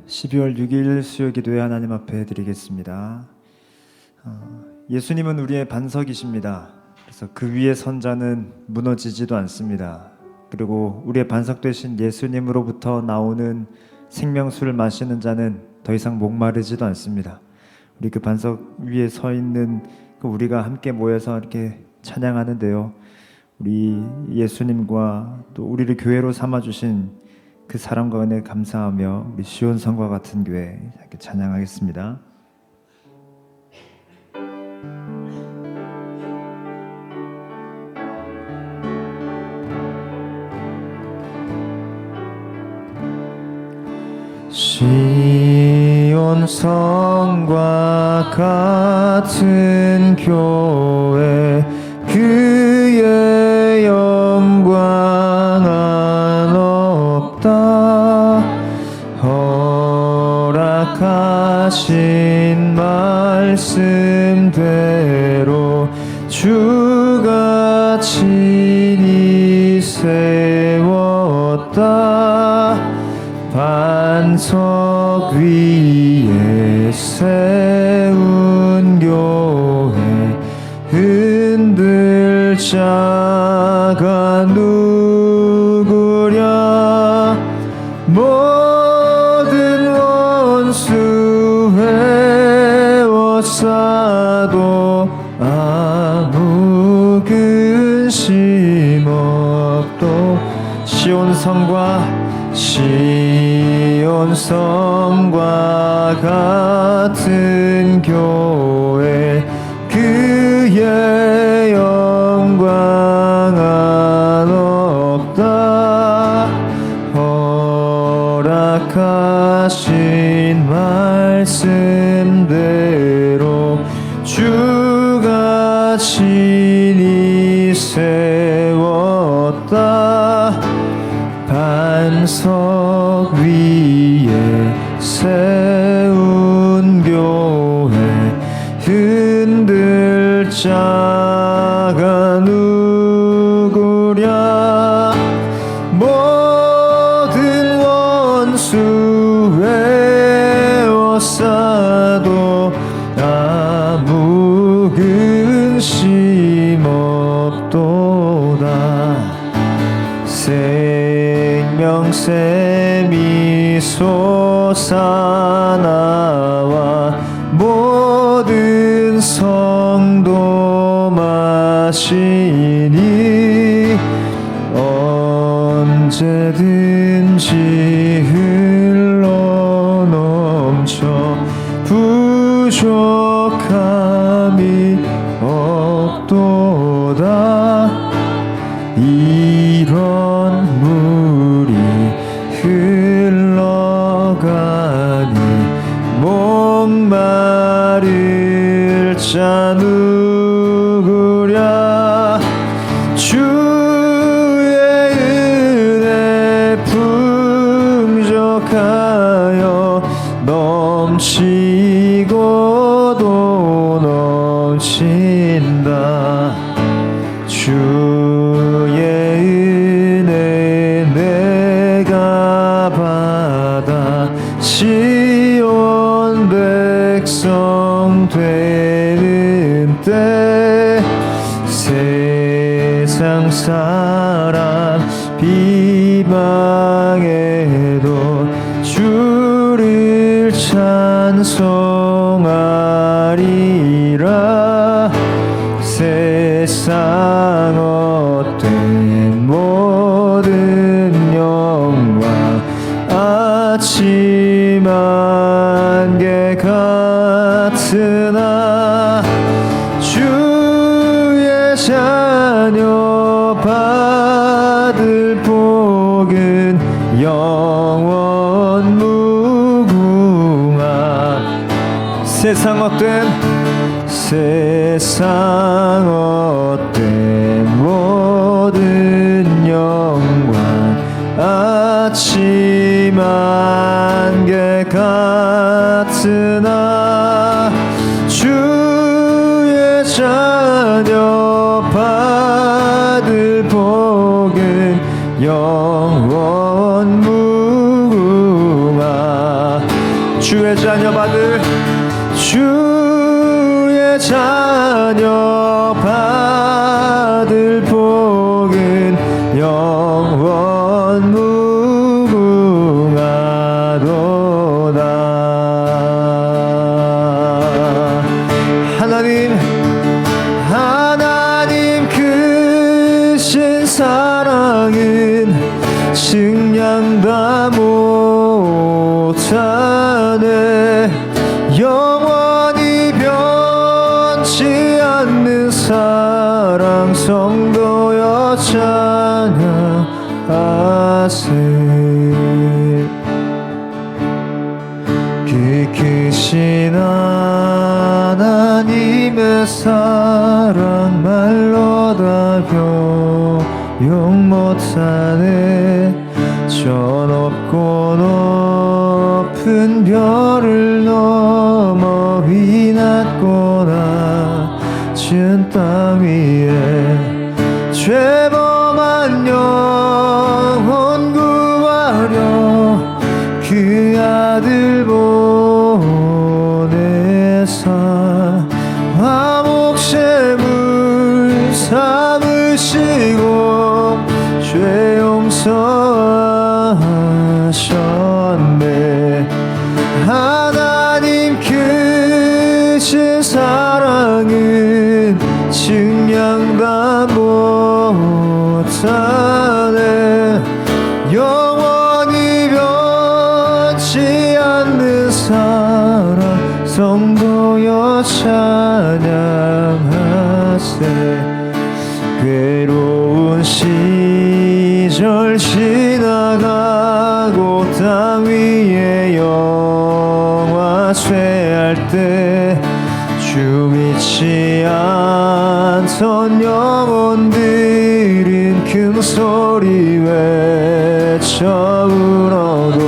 12월 6일 수요기도회 하나님 앞에 드리겠습니다. 예수님은 우리의 반석이십니다. 그래서 그 위에 선 자는 무너지지도 않습니다. 그리고 우리의 반석 되신 예수님으로부터 나오는 생명수를 마시는 자는 더 이상 목마르지도 않습니다. 우리 그 반석 위에 서 있는 우리가 함께 모여서 이렇게 찬양하는데요, 우리 예수님과 또 우리를 교회로 삼아주신 그 사랑과 은혜 감사하며 우리 시온성과 같은 교회 이렇게 찬양하겠습니다. 시온성과 같은 교회, 그의 영광은 없다. 허락하신 말씀대로 주가 친히 세웠다. 반석 위에 세운 교회, 흔들 자가 누구랴. 모든 원수 헤워싸도 아무 근심 없도. 시온성과 같은 교회, 그의 영광은 없다. 허락하신 말씀대로 주가 친히 세웠다. 반석 위에 세운 교회, 흔들 자가 누구랴. 모든 원수 에워싸도 아무 근심 없도다. 생명샘이 솟아나와 모든 성도 마시니 언제든지 흘러넘쳐 부족함이 없도다. 이런 물이 흘러가니 목마를 자 누구랴. 주의 은혜 풍족하여 넘치고도 넘친다. 주의 은혜 내가 받아 시온 백성 되는 때, 세상 사람 비방해도 주를 찬송하리라. 세상 헛된 모든 영광 아침 안개 같으나, 주의 자녀 받을 복은 영원 무궁하. 세상 헛된 모든 영광 아침 안개 같으나, 주의 자녀 받을 복은 영원 무궁하. 주의 자녀 받을 복은 영원 무궁하도다. 하나님 크신 사랑은 측량 다 못하네. 영원히 변치 않는 사랑 성도여 찬양하세. 그 크신 하나님의 사랑 말로 다 표현 못하네. 저 높고 높은 별을 넘어 위낮고 낮은 땅 위에 죄범한 영혼 구하려 그 아들 보내사 화목제물 삼으시고 죄 용서하셨네. 하나님 크신 사랑은 측량 다 못하네. 영원히 변치 않는 사랑 성도여 찬양하세. 괴로운 시절 지나가고 땅 위에 영화 쇠할 때 주 믿지 않던 영혼들은 큰 소리 외쳐 울어도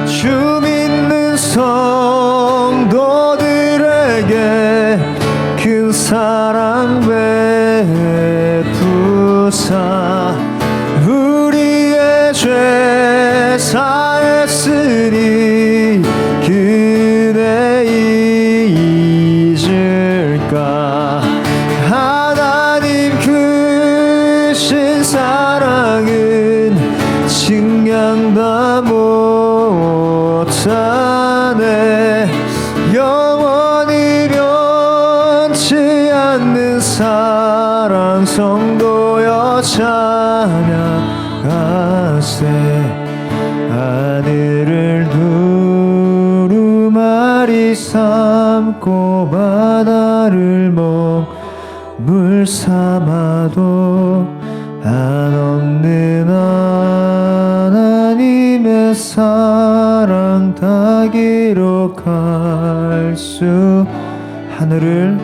주 믿는 성도들에게 큰 사랑 베푸사 우리의 죄 사했으니 그대 잊을까. 하나님 크신 사랑은 측량 다 못하네. 영원히 변치 않는 사랑 성도여 찬양하세. 하늘을 두루마리 삼고 바다를 먹물 삼아도 한없는 하나님의 사랑 다 기록할 수. 하늘을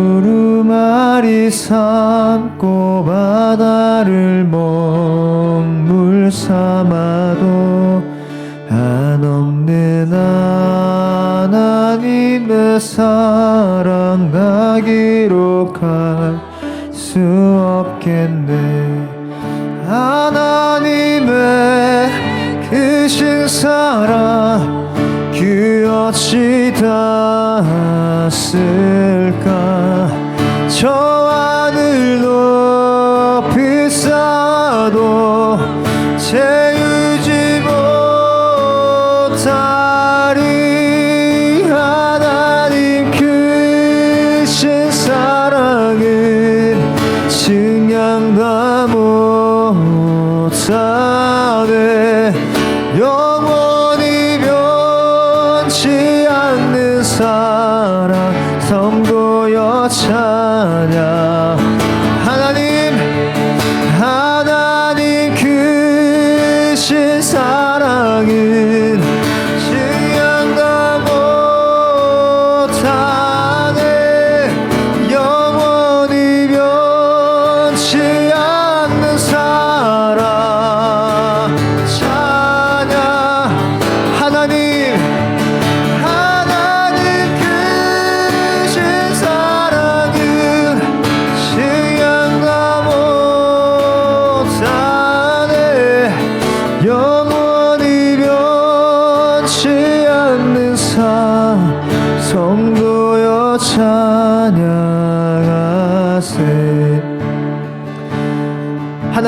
두루마리 삼고 바다를 먹물 삼아도 한없는 하나님의 사랑 다 기록할 수 없겠네. 하나님의 크신 사랑 그 어찌 닿았을까. 저 하늘 높이 쌓아도 채우지 못하리. 하나님 크신 사랑은 측량 다 못하네. 영원히 변치 않는 사랑 성도여 찬양. 하나님 크신 사랑은 측량 다 못하네. 영원히 변치 않는 사랑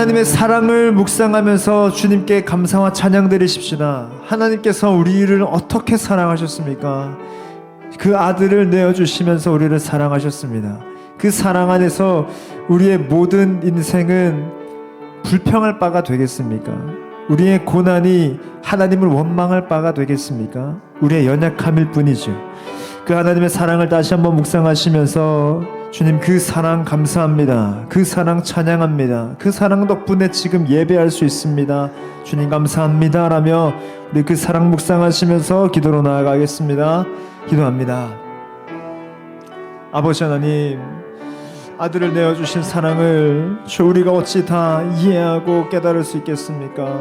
하나님의 사랑을 묵상하면서 주님께 감사와 찬양 드리십시다. 하나님께서 우리를 어떻게 사랑하셨습니까? 그 아들을 내어주시면서 우리를 사랑하셨습니다. 그 사랑 안에서 우리의 모든 인생은 불평할 바가 되겠습니까? 우리의 고난이 하나님을 원망할 바가 되겠습니까? 우리의 연약함일 뿐이죠. 그 하나님의 사랑을 다시 한번 묵상하시면서 주님, 그 사랑 감사합니다. 그 사랑 찬양합니다. 그 사랑 덕분에 지금 예배할 수 있습니다. 주님 감사합니다 라며 우리 그 사랑 묵상하시면서 기도로 나아가겠습니다. 기도합니다. 아버지 하나님, 아들을 내어주신 사랑을 우리가 어찌 다 이해하고 깨달을 수 있겠습니까?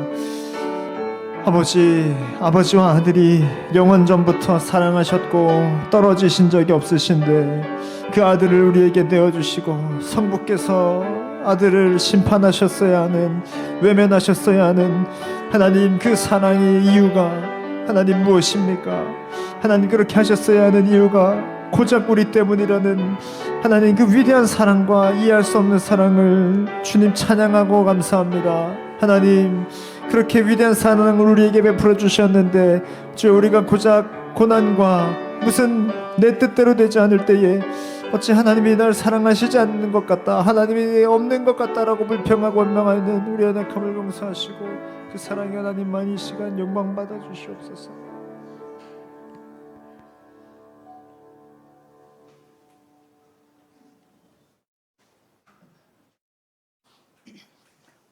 아버지와 아들이 영원 전부터 사랑하셨고 떨어지신 적이 없으신데 그 아들을 우리에게 내어주시고 성부께서 아들을 심판하셨어야 하는, 외면하셨어야 하는 하나님, 그 사랑의 이유가 하나님 무엇입니까? 하나님 그렇게 하셨어야 하는 이유가 고작 우리 때문이라는 하나님 그 위대한 사랑과 이해할 수 없는 사랑을 주님 찬양하고 감사합니다. 하나님, 그렇게 위대한 사랑을 우리에게 베풀어 주셨는데 주, 우리가 고작 고난과 무슨 내 뜻대로 되지 않을 때에 어찌 하나님이 날 사랑하시지 않는 것 같다, 하나님이 없는 것 같다라고 불평하고 원망하는 우리 연약함을 용서하시고 그 사랑의 하나님만 이 시간 영광 받아 주시옵소서.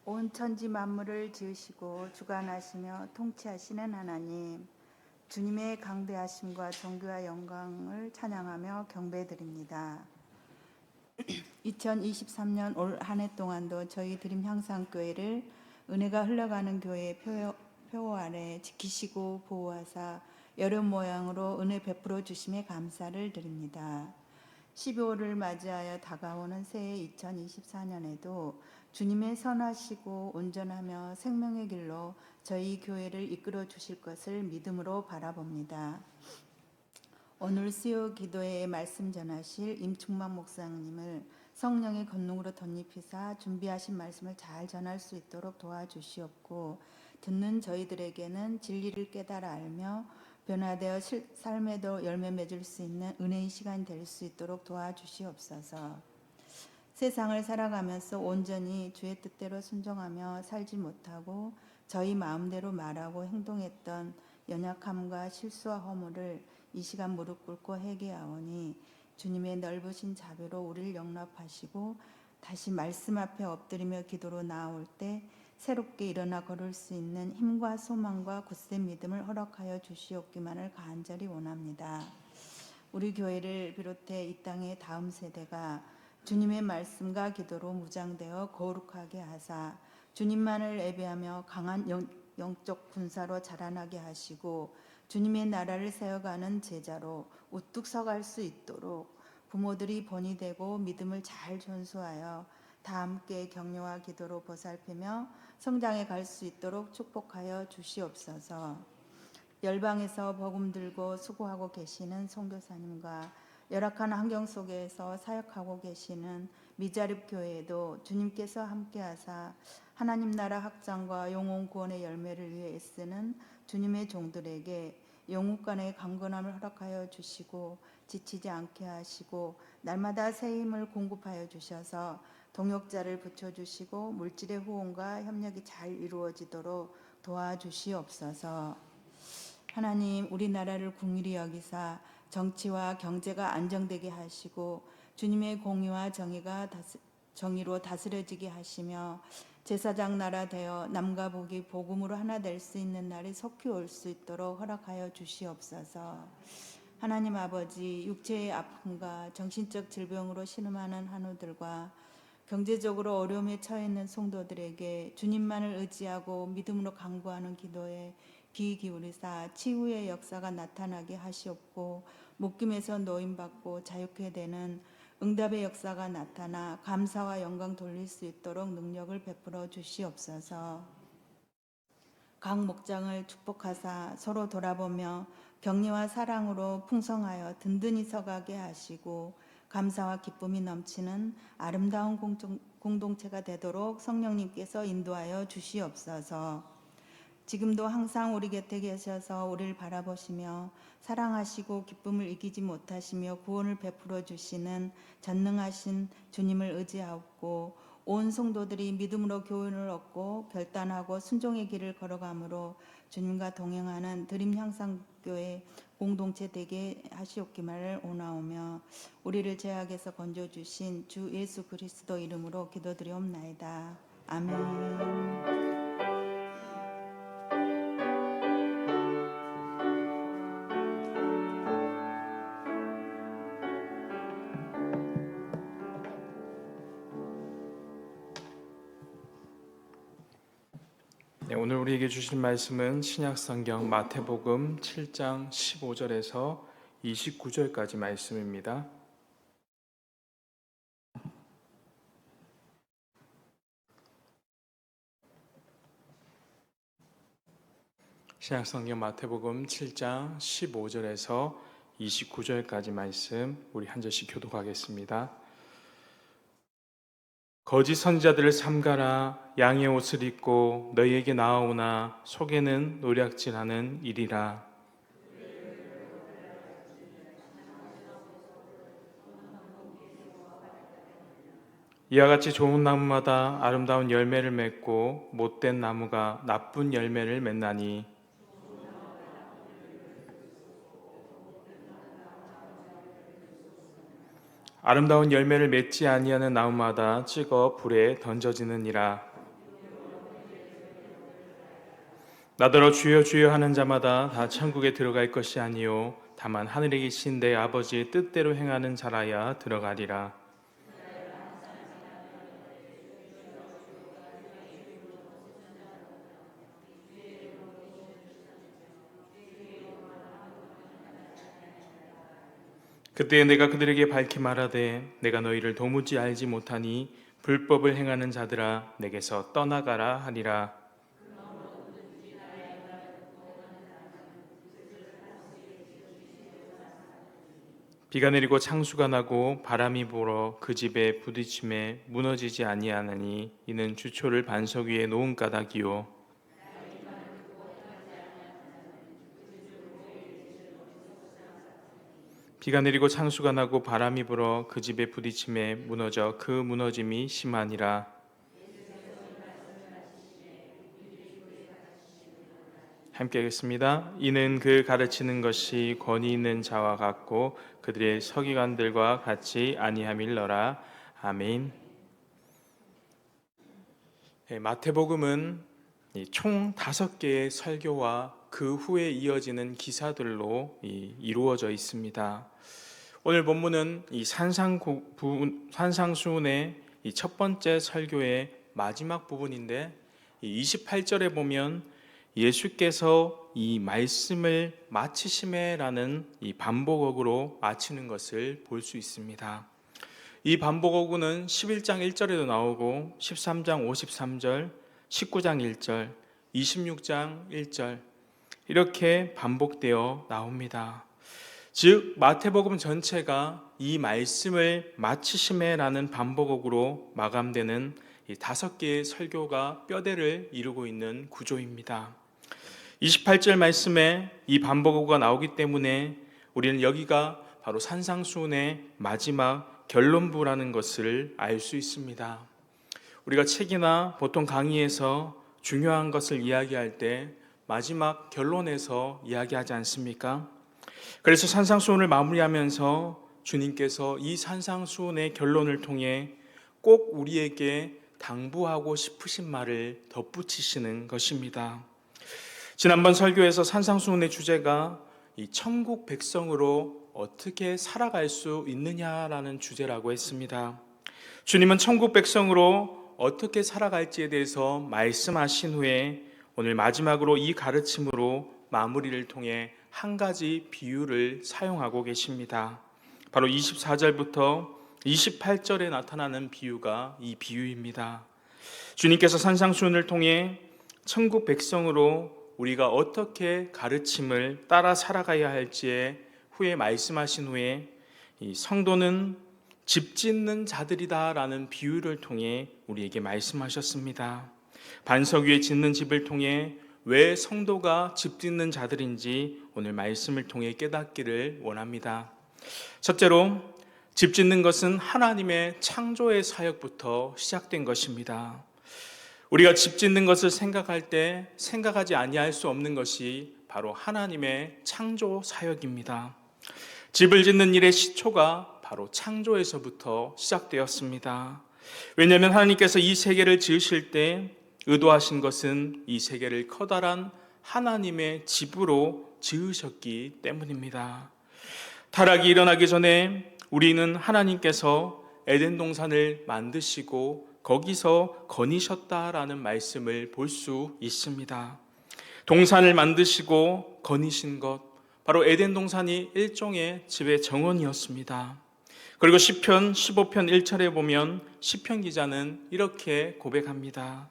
온 천지 만물을 지으시고 주관하시며 통치하시는 하나님, 주님의 강대하심과 존귀와 영광을 찬양하며 경배드립니다. 2023년 올 한 해 동안도 저희 드림 향상교회를 은혜가 흘러가는 교회의 표어 아래 지키시고 보호하사 여름 모양으로 은혜 베풀어 주심에 감사를 드립니다. 12월을 맞이하여 다가오는 새해 2024년에도 주님의 선하시고 온전하며 생명의 길로 저희 교회를 이끌어 주실 것을 믿음으로 바라봅니다. 오늘 수요 기도회에 말씀 전하실 임충만 목사님을 성령의 권능으로 덧입히사 준비하신 말씀을 잘 전할 수 있도록 도와주시옵고, 듣는 저희들에게는 진리를 깨달아 알며 변화되어 삶에도 열매 맺을 수 있는 은혜의 시간 될 수 있도록 도와주시옵소서. 세상을 살아가면서 온전히 주의 뜻대로 순종하며 살지 못하고 저희 마음대로 말하고 행동했던 연약함과 실수와 허물을 이 시간 무릎 꿇고 회개하오니 주님의 넓으신 자비로 우리를 용납하시고 다시 말씀 앞에 엎드리며 기도로 나아올 때 새롭게 일어나 걸을 수 있는 힘과 소망과 굳센 믿음을 허락하여 주시옵기만을 간절히 원합니다. 우리 교회를 비롯해 이 땅의 다음 세대가 주님의 말씀과 기도로 무장되어 거룩하게 하사 주님만을 예배하며 강한 영적 군사로 자라나게 하시고 주님의 나라를 세워가는 제자로 우뚝 서갈 수 있도록 부모들이 본이 되고 믿음을 잘 전수하여 다 함께 격려와 기도로 보살피며 성장해 갈 수 있도록 축복하여 주시옵소서. 열방에서 복음 들고 수고하고 계시는 선교사님과 열악한 환경 속에서 사역하고 계시는 미자립 교회에도 주님께서 함께하사 하나님 나라 확장과 영혼 구원의 열매를 위해 애쓰는 주님의 종들에게 영육간의 강건함을 허락하여 주시고 지치지 않게 하시고 날마다 새 힘을 공급하여 주셔서 동역자를 붙여주시고 물질의 호응과 협력이 잘 이루어지도록 도와주시옵소서. 하나님, 우리나라를 긍휼히 여기사 정치와 경제가 안정되게 하시고 주님의 공의와 정의로 다스려지게 하시며 제사장 나라 되어 남과 북이 복음으로 하나 될 수 있는 날이 속히 올 수 있도록 허락하여 주시옵소서. 하나님 아버지, 육체의 아픔과 정신적 질병으로 신음하는 한우들과 경제적으로 어려움에 처해 있는 성도들에게 주님만을 의지하고 믿음으로 간구하는 기도에 귀 기울이사 치유의 역사가 나타나게 하시옵고 묶임에서 노임받고 자유케 되는 응답의 역사가 나타나 감사와 영광 돌릴 수 있도록 능력을 베풀어 주시옵소서. 각 목장을 축복하사 서로 돌아보며 격려와 사랑으로 풍성하여 든든히 서가게 하시고 감사와 기쁨이 넘치는 아름다운 공동체가 되도록 성령님께서 인도하여 주시옵소서. 지금도 항상 우리 곁에 계셔서 우리를 바라보시며 사랑하시고 기쁨을 이기지 못하시며 구원을 베풀어 주시는 전능하신 주님을 의지하고 온 성도들이 믿음으로 교훈을 얻고 결단하고 순종의 길을 걸어가므로 주님과 동행하는 드림향상교회 공동체 되게 하시옵기만을 원하오며 우리를 죄악에서 건져주신 주 예수 그리스도 이름으로 기도드리옵나이다. 아멘. 네, 오늘 우리에게 주실 말씀은 신약성경 마태복음 7장 15절에서 29절까지 말씀입니다. 신약성경 마태복음 7장 15절에서 29절까지 말씀 우리 한 절씩 교독하겠습니다. 거짓 선지자들을 삼가라. 양의 옷을 입고 너희에게 나아오나 속에는 노략질하는 일이라. 이와 같이 좋은 나무마다 아름다운 열매를 맺고 못된 나무가 나쁜 열매를 맺나니 아름다운 열매를 맺지 아니하는 나무마다 찍어 불에 던져지느니라. 나더러 주여 주여 하는 자마다 다 천국에 들어갈 것이 아니요 다만 하늘에 계신 내 아버지의 뜻대로 행하는 자라야 들어가리라. 그때 내가 그들에게 밝히 말하되 내가 너희를 도무지 알지 못하니 불법을 행하는 자들아 내게서 떠나가라 하리라. 비가 내리고 창수가 나고 바람이 불어 그 집에 부딪힘에 무너지지 아니하느니 이는 주초를 반석 위에 놓은 까닭이요 비가 내리고 창수가 나고 바람이 불어 그 집에 부딪힘에 무너져 그 무너짐이 심하니라. 함께 하겠습니다. 이는 그 가르치는 것이 권위 있는 자와 같고 그들의 서기관들과 같이 아니함일러라. 아멘. 마태복음은 총 5개의 설교와 그 후에 이어지는 기사들로 이루어져 있습니다. 오늘 본문은 이 산상수훈의 첫 번째 설교의 마지막 부분인데 28절에 보면 예수께서 이 말씀을 마치심에라는 이 반복어구로 마치는 것을 볼 수 있습니다. 이 반복어구는 11장 1절에도 나오고 13장 53절, 19장 1절, 26장 1절 이렇게 반복되어 나옵니다. 즉 마태복음 전체가 이 말씀을 마치심에라는 반복어구로 마감되는 이 5개의 설교가 뼈대를 이루고 있는 구조입니다. 28절 말씀에 이 반복어구가 나오기 때문에 우리는 여기가 바로 산상수훈의 마지막 결론부라는 것을 알 수 있습니다. 우리가 책이나 보통 강의에서 중요한 것을 이야기할 때 마지막 결론에서 이야기하지 않습니까? 그래서 산상수훈을 마무리하면서 주님께서 이 산상수훈의 결론을 통해 꼭 우리에게 당부하고 싶으신 말을 덧붙이시는 것입니다. 지난번 설교에서 산상수훈의 주제가 이 천국 백성으로 어떻게 살아갈 수 있느냐라는 주제라고 했습니다. 주님은 천국 백성으로 어떻게 살아갈지에 대해서 말씀하신 후에 오늘 마지막으로 이 가르침으로 마무리를 통해 한 가지 비유를 사용하고 계십니다. 바로 24절부터 28절에 나타나는 비유가 이 비유입니다. 주님께서 산상수훈을 통해 천국 백성으로 우리가 어떻게 가르침을 따라 살아가야 할지에 후에 말씀하신 후에 이 성도는 집 짓는 자들이다라는 비유를 통해 우리에게 말씀하셨습니다. 반석 위에 짓는 집을 통해 왜 성도가 집 짓는 자들인지 오늘 말씀을 통해 깨닫기를 원합니다. 첫째로, 집 짓는 것은 하나님의 창조의 사역부터 시작된 것입니다. 우리가 집 짓는 것을 생각할 때 생각하지 아니할 수 없는 것이 바로 하나님의 창조 사역입니다. 집을 짓는 일의 시초가 바로 창조에서부터 시작되었습니다. 왜냐하면 하나님께서 이 세계를 지으실 때 의도하신 것은 이 세계를 커다란 하나님의 집으로 지으셨기 때문입니다. 타락이 일어나기 전에 우리는 하나님께서 에덴 동산을 만드시고 거기서 거니셨다라는 말씀을 볼 수 있습니다. 동산을 만드시고 거니신 것, 바로 에덴 동산이 일종의 집의 정원이었습니다. 그리고 시편 15편 1절에 보면 시편 기자는 이렇게 고백합니다.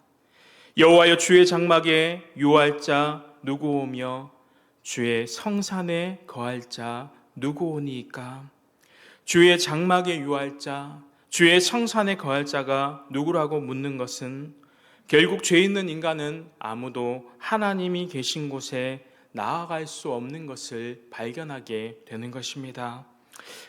여호와여, 주의 장막에 유할 자 누구 오며 주의 성산에 거할 자 누구 오니이까? 주의 장막에 유할 자, 주의 성산에 거할 자가 누구라고 묻는 것은 결국 죄 있는 인간은 아무도 하나님이 계신 곳에 나아갈 수 없는 것을 발견하게 되는 것입니다.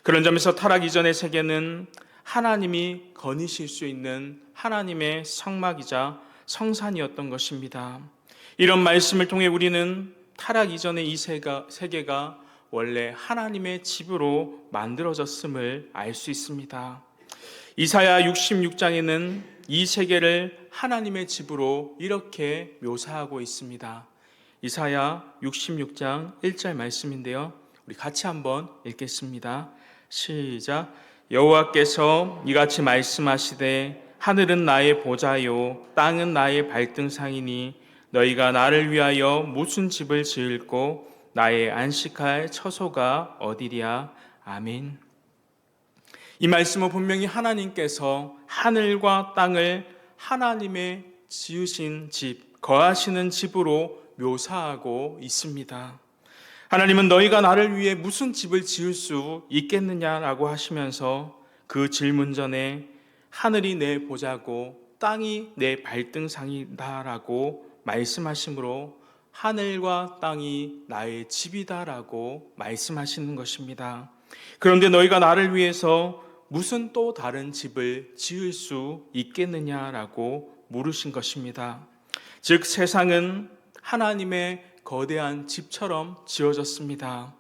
그런 점에서 타락 이전의 세계는 하나님이 거니실 수 있는 하나님의 성막이자 성산이었던 것입니다. 이런 말씀을 통해 우리는 타락 이전의 이 세계가 원래 하나님의 집으로 만들어졌음을 알 수 있습니다. 이사야 66장에는 이 세계를 하나님의 집으로 이렇게 묘사하고 있습니다. 이사야 66장 1절 말씀인데요. 우리 같이 한번 읽겠습니다. 시작. 여호와께서 이같이 말씀하시되 하늘은 나의 보좌요 땅은 나의 발등상이니 너희가 나를 위하여 무슨 집을 지을꼬 나의 안식할 처소가 어디랴. 아멘. 이 말씀은 분명히 하나님께서 하늘과 땅을 하나님의 지으신 집, 거하시는 집으로 묘사하고 있습니다. 하나님은 너희가 나를 위해 무슨 집을 지을 수 있겠느냐라고 하시면서 그 질문 전에 하늘이 내 보좌고 땅이 내 발등상이다라고 말씀하시므로 하늘과 땅이 나의 집이다라고 말씀하시는 것입니다. 그런데 너희가 나를 위해서 무슨 또 다른 집을 지을 수 있겠느냐라고 물으신 것입니다. 즉 세상은 하나님의 거대한 집처럼 지어졌습니다.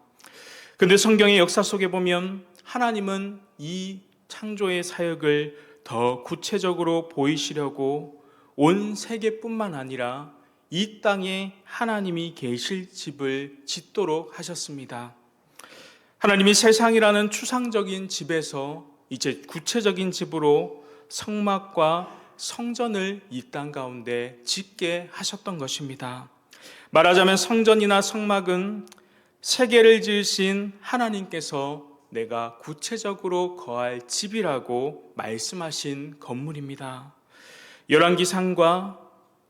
그런데 성경의 역사 속에 보면 하나님은 이 창조의 사역을 더 구체적으로 보이시려고 온 세계뿐만 아니라 이 땅에 하나님이 계실 집을 짓도록 하셨습니다. 하나님이 세상이라는 추상적인 집에서 이제 구체적인 집으로 성막과 성전을 이 땅 가운데 짓게 하셨던 것입니다. 말하자면 성전이나 성막은 세계를 지으신 하나님께서 내가 구체적으로 거할 집이라고 말씀하신 건물입니다. 열왕기상과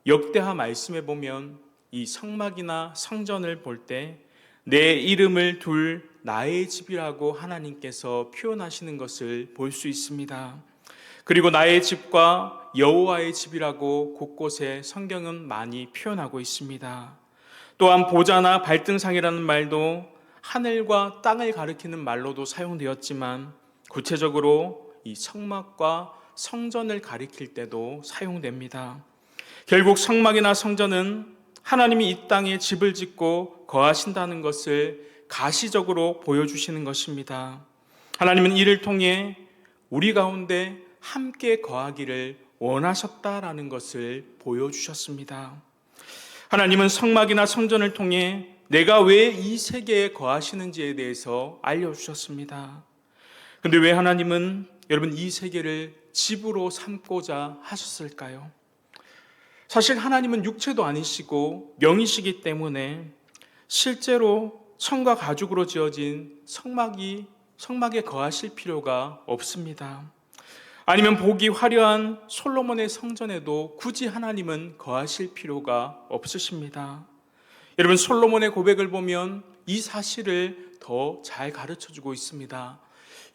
역대하 말씀에 보면 이 성막이나 성전을 볼 때 내 이름을 둘 나의 집이라고 하나님께서 표현하시는 것을 볼 수 있습니다. 그리고 나의 집과 여호와의 집이라고 곳곳에 성경은 많이 표현하고 있습니다. 또한 보좌나 발등상이라는 말도 하늘과 땅을 가리키는 말로도 사용되었지만 구체적으로 이 성막과 성전을 가리킬 때도 사용됩니다. 결국 성막이나 성전은 하나님이 이 땅에 집을 짓고 거하신다는 것을 가시적으로 보여주시는 것입니다. 하나님은 이를 통해 우리 가운데 함께 거하기를 원하셨다라는 것을 보여주셨습니다. 하나님은 성막이나 성전을 통해 내가 왜 이 세계에 거하시는지에 대해서 알려주셨습니다. 그런데 왜 하나님은 여러분 이 세계를 집으로 삼고자 하셨을까요? 사실 하나님은 육체도 아니시고 영이시기 때문에 실제로 천과 가죽으로 지어진 성막에 거하실 필요가 없습니다. 아니면 보기 화려한 솔로몬의 성전에도 굳이 하나님은 거하실 필요가 없으십니다. 여러분 솔로몬의 고백을 보면 이 사실을 더 잘 가르쳐주고 있습니다.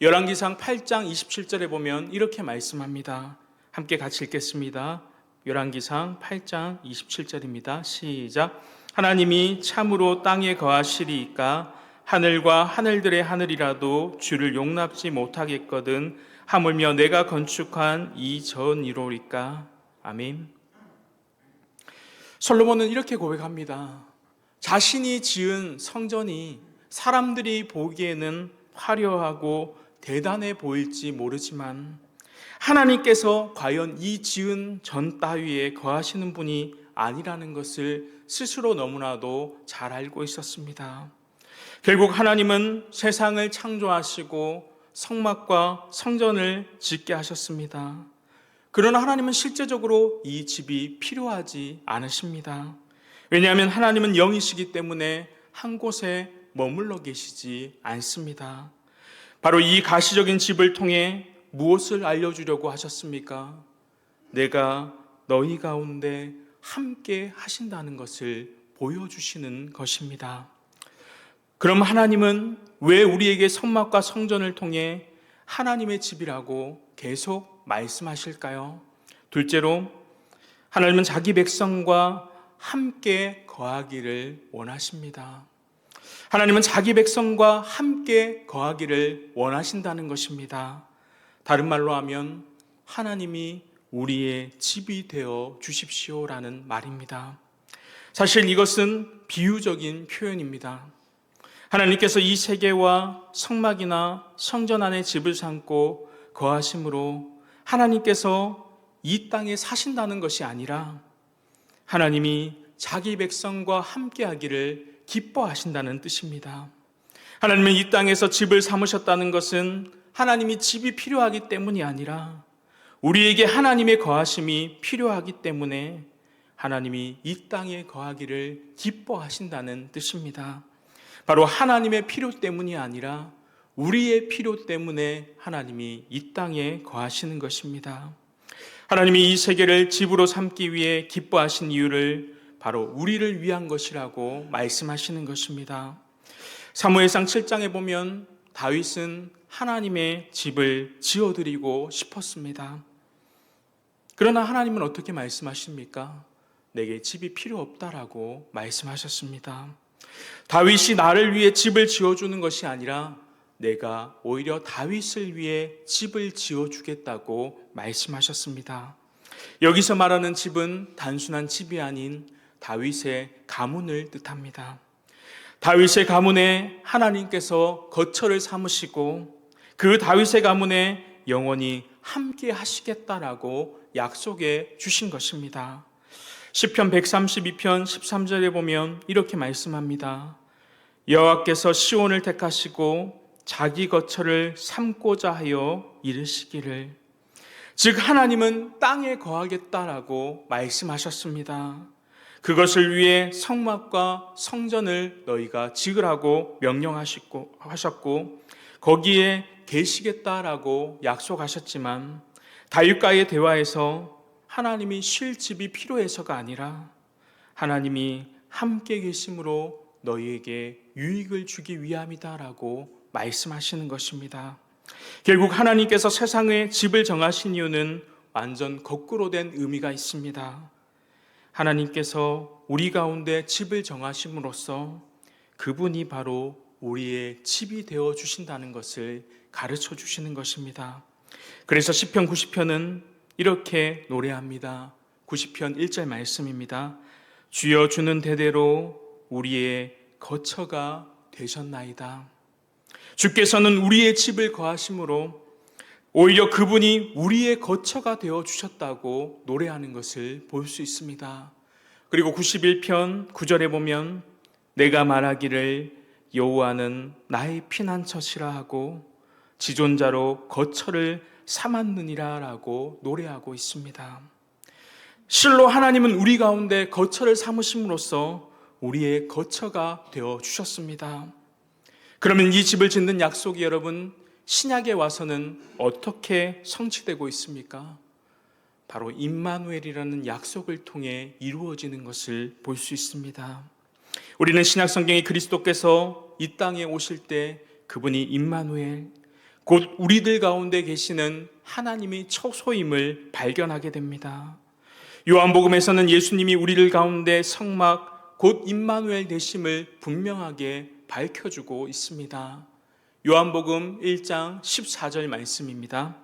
열왕기상 8장 27절에 보면 이렇게 말씀합니다. 함께 같이 읽겠습니다. 열왕기상 8장 27절입니다. 시작. 하나님이 참으로 땅에 거하시리이까 하늘과 하늘들의 하늘이라도 주를 용납지 못하겠거든 하물며 내가 건축한 이 전이로리까. 아멘. 솔로몬은 이렇게 고백합니다. 자신이 지은 성전이 사람들이 보기에는 화려하고 대단해 보일지 모르지만 하나님께서 과연 이 지은 전 따위에 거하시는 분이 아니라는 것을 스스로 너무나도 잘 알고 있었습니다. 결국 하나님은 세상을 창조하시고 성막과 성전을 짓게 하셨습니다. 그러나 하나님은 실제적으로 이 집이 필요하지 않으십니다. 왜냐하면 하나님은 영이시기 때문에 한 곳에 머물러 계시지 않습니다. 바로 이 가시적인 집을 통해 무엇을 알려주려고 하셨습니까? 내가 너희 가운데 함께 하신다는 것을 보여주시는 것입니다. 그럼 하나님은 왜 우리에게 성막과 성전을 통해 하나님의 집이라고 계속 말씀하실까요? 둘째로 하나님은 자기 백성과 함께 거하기를 원하십니다. 하나님은 자기 백성과 함께 거하기를 원하신다는 것입니다. 다른 말로 하면 하나님이 우리의 집이 되어 주십시오라는 말입니다. 사실 이것은 비유적인 표현입니다. 하나님께서 이 세계와 성막이나 성전 안에 집을 삼고 거하심으로 하나님께서 이 땅에 사신다는 것이 아니라 하나님이 자기 백성과 함께하기를 기뻐하신다는 뜻입니다. 하나님은 이 땅에서 집을 삼으셨다는 것은 하나님이 집이 필요하기 때문이 아니라 우리에게 하나님의 거하심이 필요하기 때문에 하나님이 이 땅에 거하기를 기뻐하신다는 뜻입니다. 바로 하나님의 필요 때문이 아니라 우리의 필요 때문에 하나님이 이 땅에 거하시는 것입니다. 하나님이 이 세계를 집으로 삼기 위해 기뻐하신 이유를 바로 우리를 위한 것이라고 말씀하시는 것입니다. 사무엘상 7장에 보면 다윗은 하나님의 집을 지어드리고 싶었습니다. 그러나 하나님은 어떻게 말씀하십니까? 내게 집이 필요 없다라고 말씀하셨습니다. 다윗이 나를 위해 집을 지어주는 것이 아니라 내가 오히려 다윗을 위해 집을 지어주겠다고 말씀하셨습니다. 여기서 말하는 집은 단순한 집이 아닌 다윗의 가문을 뜻합니다. 다윗의 가문에 하나님께서 거처를 삼으시고 그 다윗의 가문에 영원히 함께 하시겠다라고 약속해 주신 것입니다. 시편 132편 13절에 보면 이렇게 말씀합니다. 여호와께서 시온을 택하시고 자기 거처를 삼고자 하여 이르시기를. 즉 하나님은 땅에 거하겠다라고 말씀하셨습니다. 그것을 위해 성막과 성전을 너희가 지으라고 명령하셨고 거기에 계시겠다라고 약속하셨지만 다윗과의 대화에서 하나님이 쉴 집이 필요해서가 아니라 하나님이 함께 계심으로 너희에게 유익을 주기 위함이다라고 말씀하시는 것입니다. 결국 하나님께서 세상에 집을 정하신 이유는 완전 거꾸로 된 의미가 있습니다. 하나님께서 우리 가운데 집을 정하심으로써 그분이 바로 우리의 집이 되어 주신다는 것을 가르쳐 주시는 것입니다. 그래서 시편 90편은 이렇게 노래합니다. 90편 1절 말씀입니다. 주여 주는 대대로 우리의 거처가 되셨나이다. 주께서는 우리의 집을 거하심으로 오히려 그분이 우리의 거처가 되어 주셨다고 노래하는 것을 볼 수 있습니다. 그리고 91편 9절에 보면 내가 말하기를 여호와는 나의 피난처시라 하고 지존자로 거처를 삼았느니라 라고 노래하고 있습니다. 실로 하나님은 우리 가운데 거처를 삼으심으로써 우리의 거처가 되어 주셨습니다. 그러면 이 집을 짓는 약속이 여러분 신약에 와서는 어떻게 성취되고 있습니까? 바로 임마누엘이라는 약속을 통해 이루어지는 것을 볼 수 있습니다. 우리는 신약 성경에 그리스도께서 이 땅에 오실 때 그분이 임마누엘, 곧 우리들 가운데 계시는 하나님의 처소임을 발견하게 됩니다. 요한복음에서는 예수님이 우리들 가운데 성막 곧 임마누엘 되심을 분명하게 밝혀주고 있습니다. 요한복음 1장 14절 말씀입니다.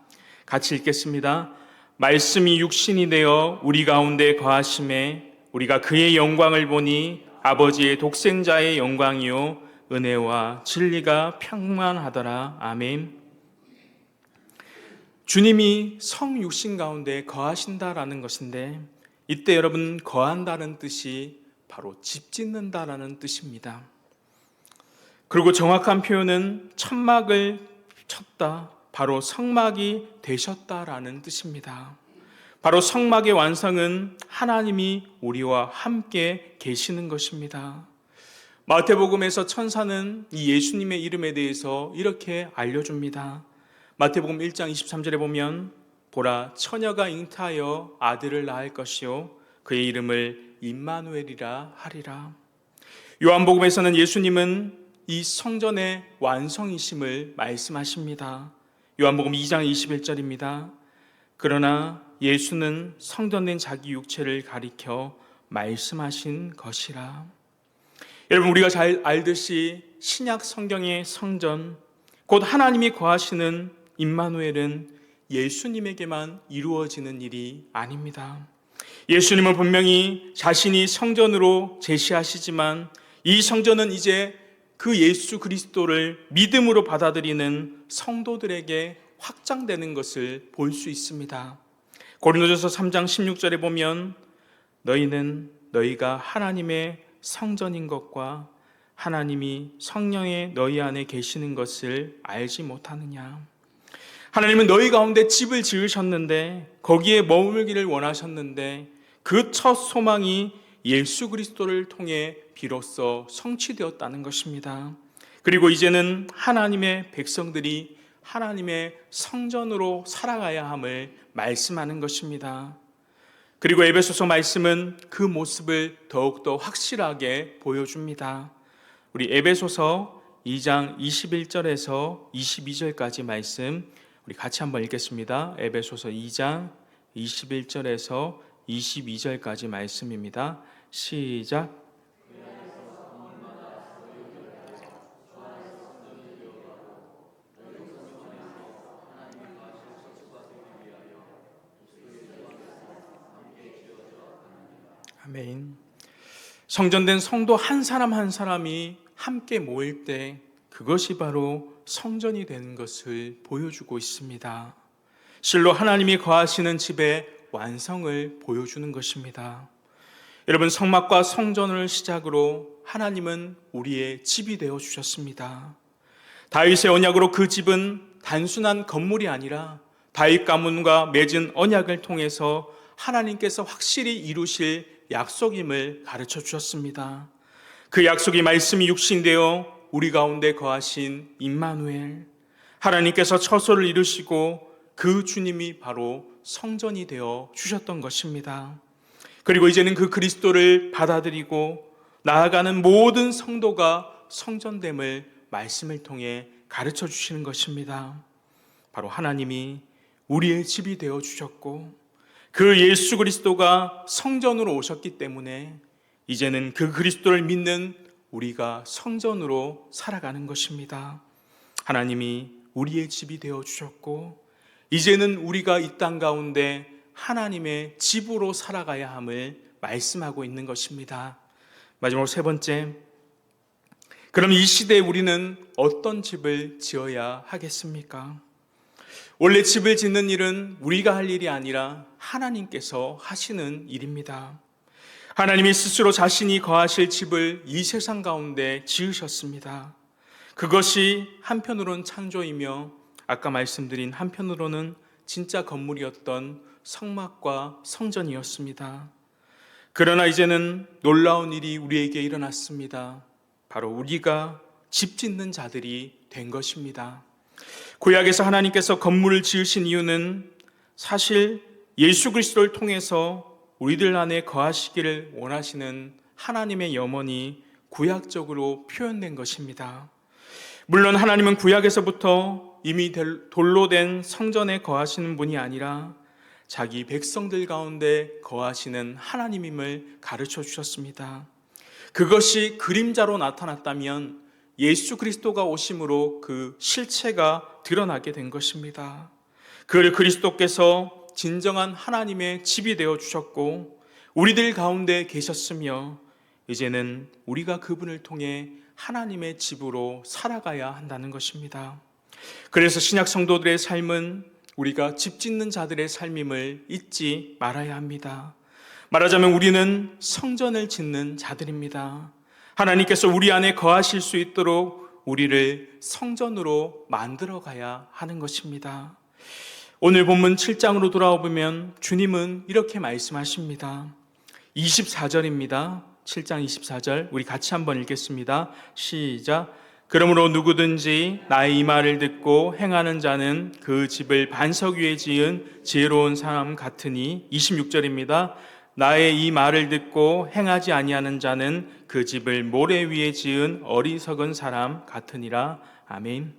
같이 읽겠습니다. 말씀이 육신이 되어 우리 가운데 거하심에 우리가 그의 영광을 보니 아버지의 독생자의 영광이요 은혜와 진리가 평만하더라. 아멘. 주님이 성육신 가운데 거하신다라는 것인데, 이때 여러분, 거한다는 뜻이 바로 집 짓는다라는 뜻입니다. 그리고 정확한 표현은 천막을 쳤다, 바로 성막이 되셨다라는 뜻입니다. 바로 성막의 완성은 하나님이 우리와 함께 계시는 것입니다. 마태복음에서 천사는 이 예수님의 이름에 대해서 이렇게 알려줍니다. 마태복음 1장 23절에 보면 보라, 처녀가 잉타하여 아들을 낳을 것이요 그의 이름을 임마누엘이라 하리라. 요한복음에서는 예수님은 이 성전의 완성이심을 말씀하십니다. 요한복음 2장 21절입니다. 그러나 예수는 성전된 자기 육체를 가리켜 말씀하신 것이라. 여러분, 우리가 잘 알듯이 신약 성경의 성전, 곧 하나님이 거하시는 임마누엘은 예수님에게만 이루어지는 일이 아닙니다. 예수님은 분명히 자신이 성전으로 제시하시지만 이 성전은 이제 그 예수 그리스도를 믿음으로 받아들이는 성도들에게 확장되는 것을 볼 수 있습니다. 고린도전서 3장 16절에 보면 너희는 너희가 하나님의 성전인 것과 하나님이 성령의 너희 안에 계시는 것을 알지 못하느냐. 하나님은 너희 가운데 집을 지으셨는데 거기에 머물기를 원하셨는데 그 첫 소망이 예수 그리스도를 통해 비로소 성취되었다는 것입니다. 그리고 이제는 하나님의 백성들이 하나님의 성전으로 살아가야 함을 말씀하는 것입니다. 그리고 에베소서 말씀은 그 모습을 더욱더 확실하게 보여줍니다. 우리 에베소서 2장 21절에서 22절까지 말씀 우리 같이 한번 읽겠습니다. 에베소서 2장 21절에서 22절까지 말씀입니다. 시작. 아멘. 성전된 성도 한 사람 한 사람이 함께 모일 때 그것이 바로 성전이 되는 것을 보여주고 있습니다. 실로 하나님이 거하시는 집의 완성을 보여주는 것입니다. 여러분, 성막과 성전을 시작으로 하나님은 우리의 집이 되어 주셨습니다. 다윗의 언약으로 그 집은 단순한 건물이 아니라 다윗 가문과 맺은 언약을 통해서 하나님께서 확실히 이루실 약속임을 가르쳐 주셨습니다. 그 약속이 말씀이 육신되어 우리 가운데 거하신 임마누엘, 하나님께서 처소를 이루시고 그 주님이 바로 성전이 되어 주셨던 것입니다. 그리고 이제는 그 그리스도를 받아들이고 나아가는 모든 성도가 성전됨을 말씀을 통해 가르쳐 주시는 것입니다. 바로 하나님이 우리의 집이 되어 주셨고 그 예수 그리스도가 성전으로 오셨기 때문에 이제는 그 그리스도를 믿는 우리가 성전으로 살아가는 것입니다. 하나님이 우리의 집이 되어 주셨고 이제는 우리가 이 땅 가운데 하나님의 집으로 살아가야 함을 말씀하고 있는 것입니다. 마지막으로 세 번째, 그럼 이 시대에 우리는 어떤 집을 지어야 하겠습니까? 원래 집을 짓는 일은 우리가 할 일이 아니라 하나님께서 하시는 일입니다. 하나님이 스스로 자신이 거하실 집을 이 세상 가운데 지으셨습니다. 그것이 한편으로는 창조이며 아까 말씀드린 한편으로는 진짜 건물이었던 성막과 성전이었습니다. 그러나 이제는 놀라운 일이 우리에게 일어났습니다. 바로 우리가 집 짓는 자들이 된 것입니다. 구약에서 하나님께서 건물을 지으신 이유는 사실 예수 그리스도를 통해서 우리들 안에 거하시기를 원하시는 하나님의 염원이 구약적으로 표현된 것입니다. 물론 하나님은 구약에서부터 이미 돌로 된 성전에 거하시는 분이 아니라 자기 백성들 가운데 거하시는 하나님임을 가르쳐 주셨습니다. 그것이 그림자로 나타났다면 예수 그리스도가 오심으로 그 실체가 드러나게 된 것입니다. 그리스도께서 진정한 하나님의 집이 되어 주셨고 우리들 가운데 계셨으며 이제는 우리가 그분을 통해 하나님의 집으로 살아가야 한다는 것입니다. 그래서 신약 성도들의 삶은 우리가 집 짓는 자들의 삶임을 잊지 말아야 합니다. 말하자면 우리는 성전을 짓는 자들입니다. 하나님께서 우리 안에 거하실 수 있도록 우리를 성전으로 만들어 가야 하는 것입니다. 오늘 본문 7장으로 돌아와 보면 주님은 이렇게 말씀하십니다. 24절입니다. 7장 24절 우리 같이 한번 읽겠습니다. 시작. 그러므로 누구든지 나의 이 말을 듣고 행하는 자는 그 집을 반석 위에 지은 지혜로운 사람 같으니 26절입니다. 나의 이 말을 듣고 행하지 아니하는 자는 그 집을 모래 위에 지은 어리석은 사람 같으니라. 아멘.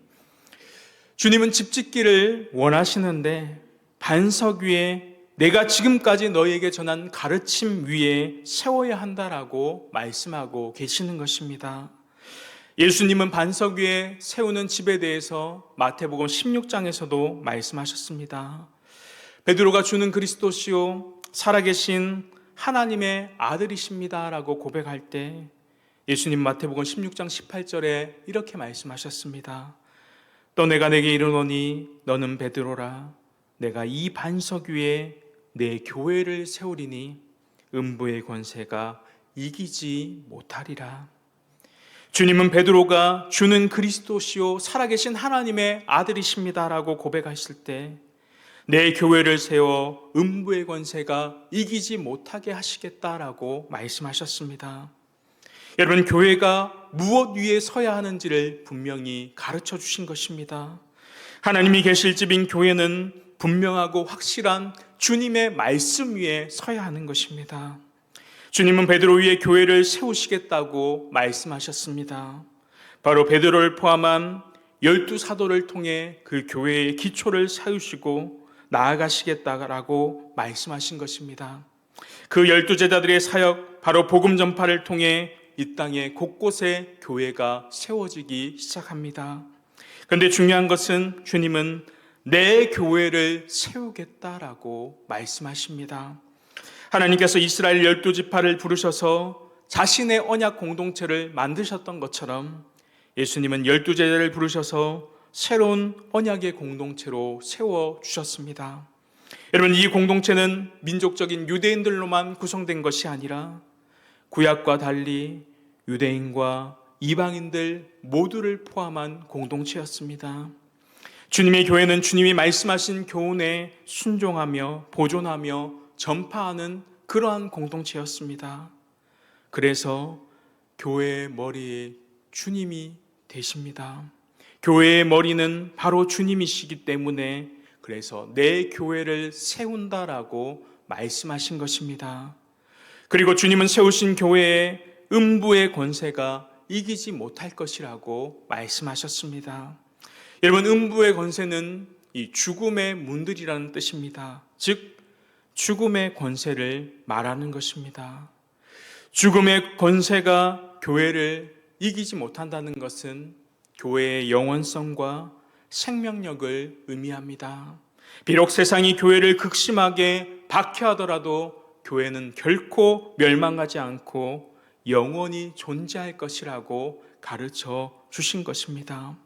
주님은 집 짓기를 원하시는데 반석 위에 내가 지금까지 너희에게 전한 가르침 위에 세워야 한다라고 말씀하고 계시는 것입니다. 예수님은 반석 위에 세우는 집에 대해서 마태복음 16장에서도 말씀하셨습니다. 베드로가 주는 그리스도시요 살아계신 하나님의 아들이십니다라고 고백할 때 예수님 마태복음 16장 18절에 이렇게 말씀하셨습니다. 또 내가 내게 이르노니 너는 베드로라 내가 이 반석 위에 내 교회를 세우리니 음부의 권세가 이기지 못하리라. 주님은 베드로가 주는 그리스도시요 살아계신 하나님의 아들이십니다라고 고백하실 때 내 교회를 세워 음부의 권세가 이기지 못하게 하시겠다라고 말씀하셨습니다. 여러분, 교회가 무엇 위에 서야 하는지를 분명히 가르쳐 주신 것입니다. 하나님이 계실 집인 교회는 분명하고 확실한 주님의 말씀 위에 서야 하는 것입니다. 주님은 베드로 위에 교회를 세우시겠다고 말씀하셨습니다. 바로 베드로를 포함한 12사도를 통해 그 교회의 기초를 세우시고 나아가시겠다라고 말씀하신 것입니다. 그 12제자들의 사역, 바로 복음 전파를 통해 이 땅의 곳곳에 교회가 세워지기 시작합니다. 그런데 중요한 것은 주님은 내 교회를 세우겠다라고 말씀하십니다. 하나님께서 이스라엘 12지파를 부르셔서 자신의 언약 공동체를 만드셨던 것처럼 예수님은 12제자를 부르셔서 새로운 언약의 공동체로 세워주셨습니다. 여러분, 이 공동체는 민족적인 유대인들로만 구성된 것이 아니라 구약과 달리 유대인과 이방인들 모두를 포함한 공동체였습니다. 주님의 교회는 주님이 말씀하신 교훈에 순종하며 보존하며 전파하는 그러한 공동체였습니다. 그래서 교회의 머리에 주님이 되십니다. 교회의 머리는 바로 주님이시기 때문에 그래서 내 교회를 세운다라고 말씀하신 것입니다. 그리고 주님은 세우신 교회에 음부의 권세가 이기지 못할 것이라고 말씀하셨습니다. 여러분, 음부의 권세는 이 죽음의 문들이라는 뜻입니다. 즉 죽음의 권세를 말하는 것입니다. 죽음의 권세가 교회를 이기지 못한다는 것은 교회의 영원성과 생명력을 의미합니다. 비록 세상이 교회를 극심하게 박해하더라도 교회는 결코 멸망하지 않고 영원히 존재할 것이라고 가르쳐 주신 것입니다.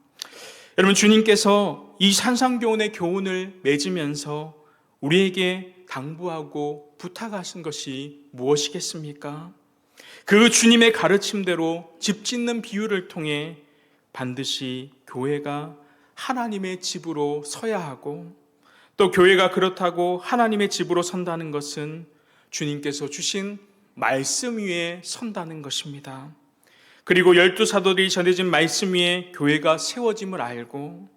여러분, 주님께서 이 산상교훈의 교훈을 맺으면서 우리에게 당부하고 부탁하신 것이 무엇이겠습니까? 그 주님의 가르침대로 집 짓는 비유를 통해 반드시 교회가 하나님의 집으로 서야 하고 또 교회가 그렇다고 하나님의 집으로 선다는 것은 주님께서 주신 말씀 위에 선다는 것입니다. 그리고 12사도들이 전해진 말씀 위에 교회가 세워짐을 알고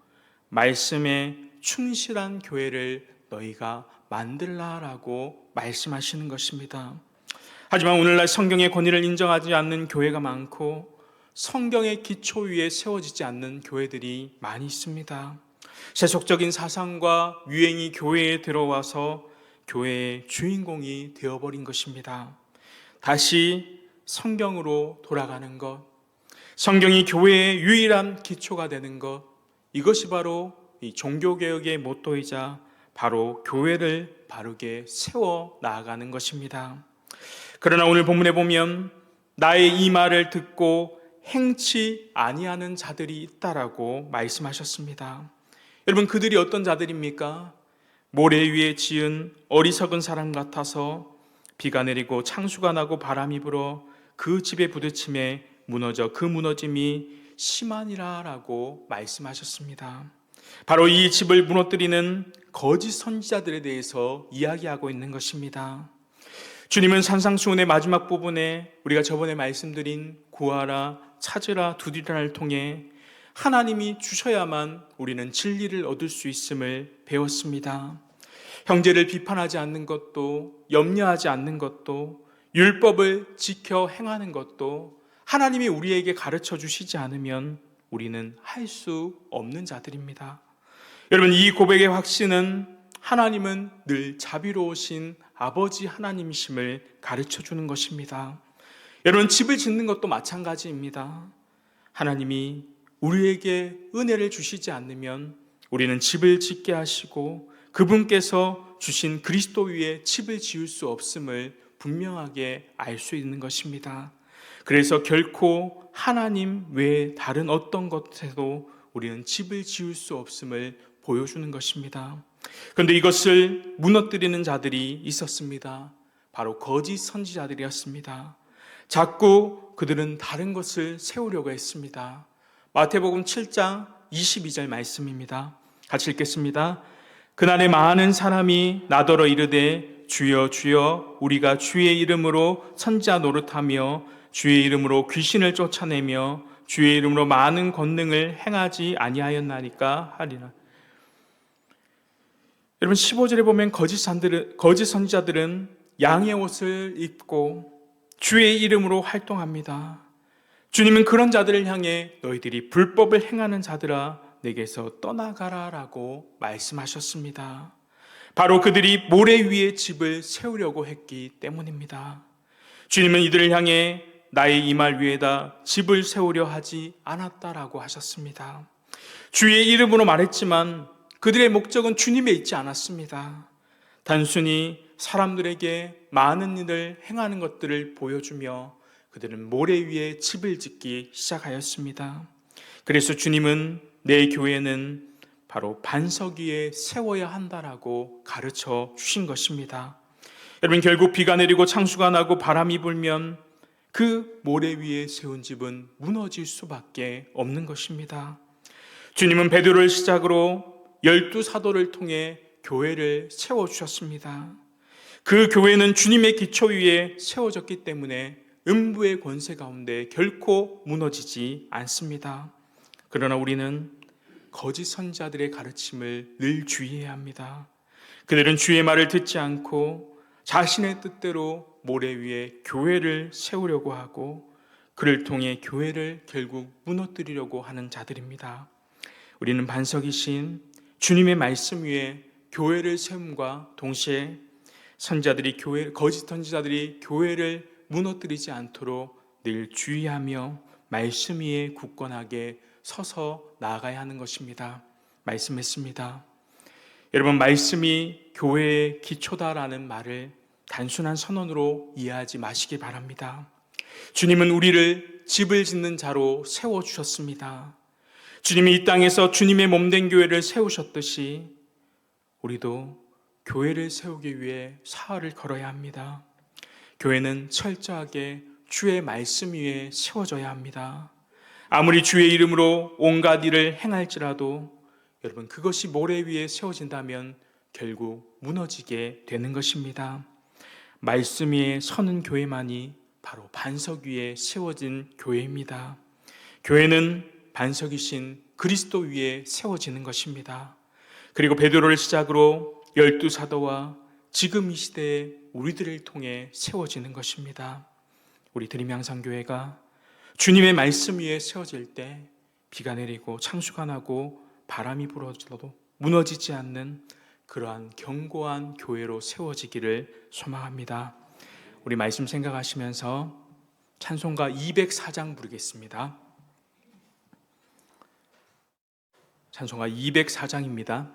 말씀에 충실한 교회를 너희가 만들라라고 말씀하시는 것입니다. 하지만 오늘날 성경의 권위를 인정하지 않는 교회가 많고 성경의 기초 위에 세워지지 않는 교회들이 많이 있습니다. 세속적인 사상과 유행이 교회에 들어와서 교회의 주인공이 되어버린 것입니다. 다시 성경으로 돌아가는 것, 성경이 교회의 유일한 기초가 되는 것, 이것이 바로 이 종교개혁의 모토이자 바로 교회를 바르게 세워 나아가는 것입니다. 그러나 오늘 본문에 보면 나의 이 말을 듣고 행치 아니하는 자들이 있다라고 말씀하셨습니다. 여러분, 그들이 어떤 자들입니까? 모래 위에 지은 어리석은 사람 같아서 비가 내리고 창수가 나고 바람이 불어 그 집에 부딪힘에 무너져 그 무너짐이 심하니라라고 말씀하셨습니다. 바로 이 집을 무너뜨리는 거짓 선지자들에 대해서 이야기하고 있는 것입니다. 주님은 산상수훈의 마지막 부분에 우리가 저번에 말씀드린 구하라, 찾으라, 두드리라를 통해 하나님이 주셔야만 우리는 진리를 얻을 수 있음을 배웠습니다. 형제를 비판하지 않는 것도, 염려하지 않는 것도, 율법을 지켜 행하는 것도 하나님이 우리에게 가르쳐 주시지 않으면 우리는 할 수 없는 자들입니다. 여러분, 이 고백의 확신은 하나님은 늘 자비로우신 아버지 하나님이심을 가르쳐 주는 것입니다. 여러분, 집을 짓는 것도 마찬가지입니다. 하나님이 우리에게 은혜를 주시지 않으면 우리는 집을 짓게 하시고 그분께서 주신 그리스도 위에 집을 지을 수 없음을 분명하게 알 수 있는 것입니다. 그래서 결코 하나님 외에 다른 어떤 것에도 우리는 집을 지을 수 없음을 보여주는 것입니다. 그런데 이것을 무너뜨리는 자들이 있었습니다. 바로 거짓 선지자들이었습니다. 자꾸 그들은 다른 것을 세우려고 했습니다. 마태복음 7장 22절 말씀입니다. 같이 읽겠습니다. 그날에 많은 사람이 나더러 이르되 주여 주여 우리가 주의 이름으로 선지자 노릇하며 주의 이름으로 귀신을 쫓아내며 주의 이름으로 많은 권능을 행하지 아니하였나니까 하리라. 여러분, 15절에 보면 거짓 선지자들은 양의 옷을 입고 주의 이름으로 활동합니다. 주님은 그런 자들을 향해 너희들이 불법을 행하는 자들아 내게서 떠나가라 라고 말씀하셨습니다. 바로 그들이 모래 위에 집을 세우려고 했기 때문입니다. 주님은 이들을 향해 나의 이 말 위에다 집을 세우려 하지 않았다라고 하셨습니다. 주의 이름으로 말했지만 그들의 목적은 주님에 있지 않았습니다. 단순히 사람들에게 많은 일을 행하는 것들을 보여주며 그들은 모래 위에 집을 짓기 시작하였습니다. 그래서 주님은 내 교회는 바로 반석 위에 세워야 한다라고 가르쳐 주신 것입니다. 여러분, 결국 비가 내리고 창수가 나고 바람이 불면 그 모래 위에 세운 집은 무너질 수밖에 없는 것입니다. 주님은 베드로를 시작으로 12사도를 통해 교회를 세워주셨습니다. 그 교회는 주님의 기초 위에 세워졌기 때문에 음부의 권세 가운데 결코 무너지지 않습니다. 그러나 우리는 거짓 선지자들의 가르침을 늘 주의해야 합니다. 그들은 주의 말을 듣지 않고 자신의 뜻대로 모래 위에 교회를 세우려고 하고 그를 통해 교회를 결국 무너뜨리려고 하는 자들입니다. 우리는 반석이신 주님의 말씀 위에 교회를 세움과 동시에 거짓 선지자들이 교회를 무너뜨리지 않도록 늘 주의하며 말씀 위에 굳건하게 서서 나아가야 하는 것입니다. 말씀했습니다. 여러분, 말씀이 교회의 기초다라는 말을 단순한 선언으로 이해하지 마시기 바랍니다. 주님은 우리를 집을 짓는 자로 세워주셨습니다. 주님이 이 땅에서 주님의 몸된 교회를 세우셨듯이 우리도 교회를 세우기 위해 사활을 걸어야 합니다. 교회는 철저하게 주의 말씀 위에 세워져야 합니다. 아무리 주의 이름으로 온갖 일을 행할지라도 여러분, 그것이 모래 위에 세워진다면 결국 무너지게 되는 것입니다. 말씀 위에 서는 교회만이 바로 반석 위에 세워진 교회입니다. 교회는 반석이신 그리스도 위에 세워지는 것입니다. 그리고 베드로를 시작으로 12사도와 지금 이 시대에 우리들을 통해 세워지는 것입니다. 우리 드림향상교회가 주님의 말씀 위에 세워질 때 비가 내리고 창수가 나고 바람이 불어도 무너지지 않는 그러한 견고한 교회로 세워지기를 소망합니다. 우리 말씀 생각하시면서 찬송가 204장 부르겠습니다. 찬송가 204장입니다.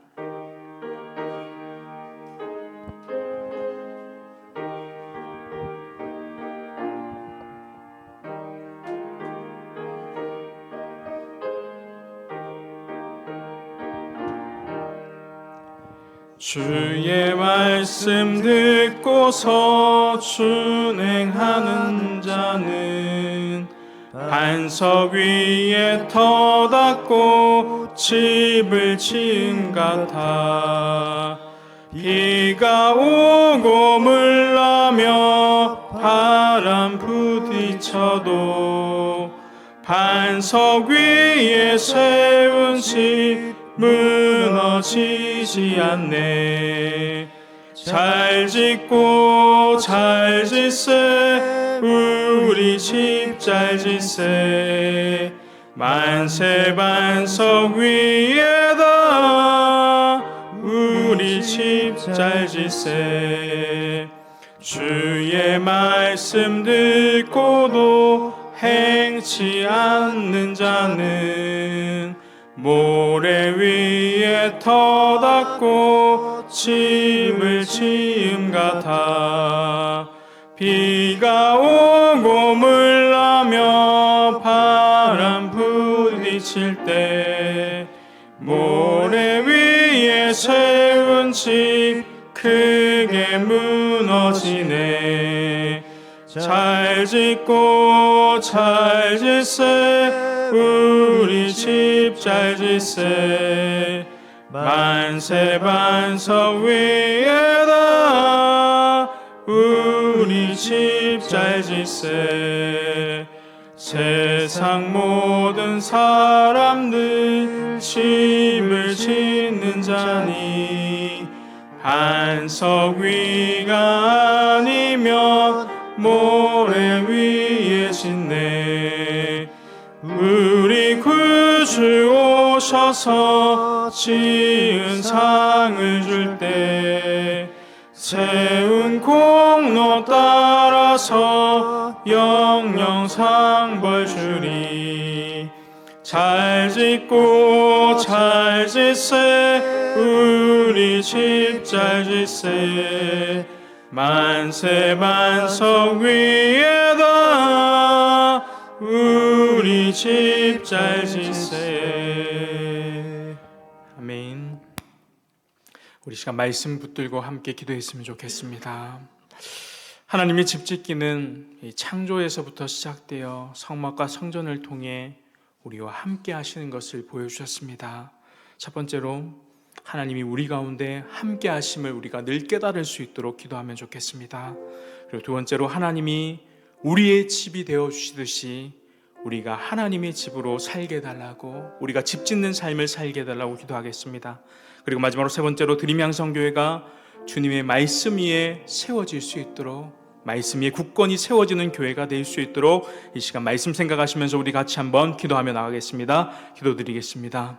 주의 말씀 듣고서 준행하는 자는 반석 위에 터닫고 집을 지은 같아. 비가 오고 물나며 바람 부딪혀도 반석 위에 세운 집 무너지지 않네. 잘 짓고 잘 짓세 우리 집 잘 짓세. 만세 반석 위에다 우리 집 잘 짓세. 주의 말씀 듣고도 행치 않는 자는 모래 위에 터닫고 집을 지음 같아. 비가 오고 물나며 바람 부딪힐 때 모래 위에 세운 집 크게 무너지네. 잘 짓고 잘 짓세 우리 집 잘 짓세. 만세 반석 위에다 우리 집 잘 짓세. 세상 모든 사람들 집을 짓는 자니 반석 위가 아니면 모래 위에 짓네. 우리 구주 오셔서 지은 상을 줄 때 세운 공로 따라서 영영 상벌 주리. 잘 짓고 잘 짓세 우리 집 잘 짓세. 만세 반석 위에다 우리 집 잘 짓세. 아멘. 우리 시간 말씀 붙들고 함께 기도했으면 좋겠습니다. 하나님의 집 짓기는 창조에서부터 시작되어 성막과 성전을 통해 우리와 함께 하시는 것을 보여주셨습니다. 첫 번째로 하나님이 우리 가운데 함께 하심을 우리가 늘 깨달을 수 있도록 기도하면 좋겠습니다. 그리고 두 번째로 하나님이 우리의 집이 되어주시듯이 우리가 하나님의 집으로 살게 해달라고, 우리가 집 짓는 삶을 살게 해달라고 기도하겠습니다. 그리고 마지막으로 세 번째로 드림향성교회가 주님의 말씀 위에 세워질 수 있도록, 말씀 위에 굳건히 세워지는 교회가 될 수 있도록 이 시간 말씀 생각하시면서 우리 같이 한번 기도하며 나가겠습니다. 기도드리겠습니다.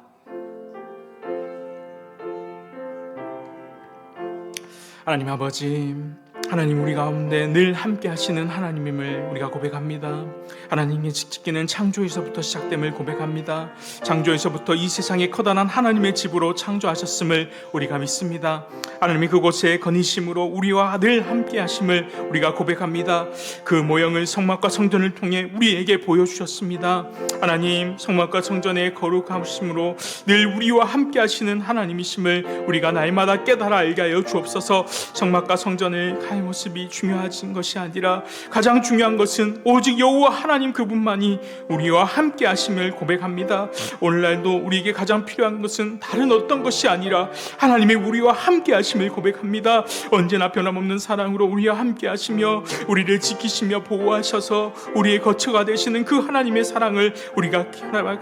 하나님 아버지, 하나님 우리 가운데 늘 함께 하시는 하나님임을 우리가 고백합니다. 하나님의 집 짓기는 창조에서부터 시작됨을 고백합니다. 창조에서부터 이 세상에 커다란 하나님의 집으로 창조하셨음을 우리가 믿습니다. 하나님이 그곳에 거니심으로 우리와 늘 함께 하심을 우리가 고백합니다. 그 모형을 성막과 성전을 통해 우리에게 보여주셨습니다. 하나님, 성막과 성전의 거룩하심으로 늘 우리와 함께 하시는 하나님이심을 우리가 날마다 깨달아 알게 하여 주옵소서. 성막과 성전을 가의 모습이 중요한 것이 아니라 가장 중요한 것은 오직 여호와 하나님 그분만이 우리와 함께 하심을 고백합니다. 오늘날도 우리에게 가장 필요한 것은 다른 어떤 것이 아니라 하나님의 우리와 함께 하심을 고백합니다. 언제나 변함없는 사랑으로 우리와 함께 하시며 우리를 지키시며 보호하셔서 우리의 거처가 되시는 그 하나님의 사랑을 우리가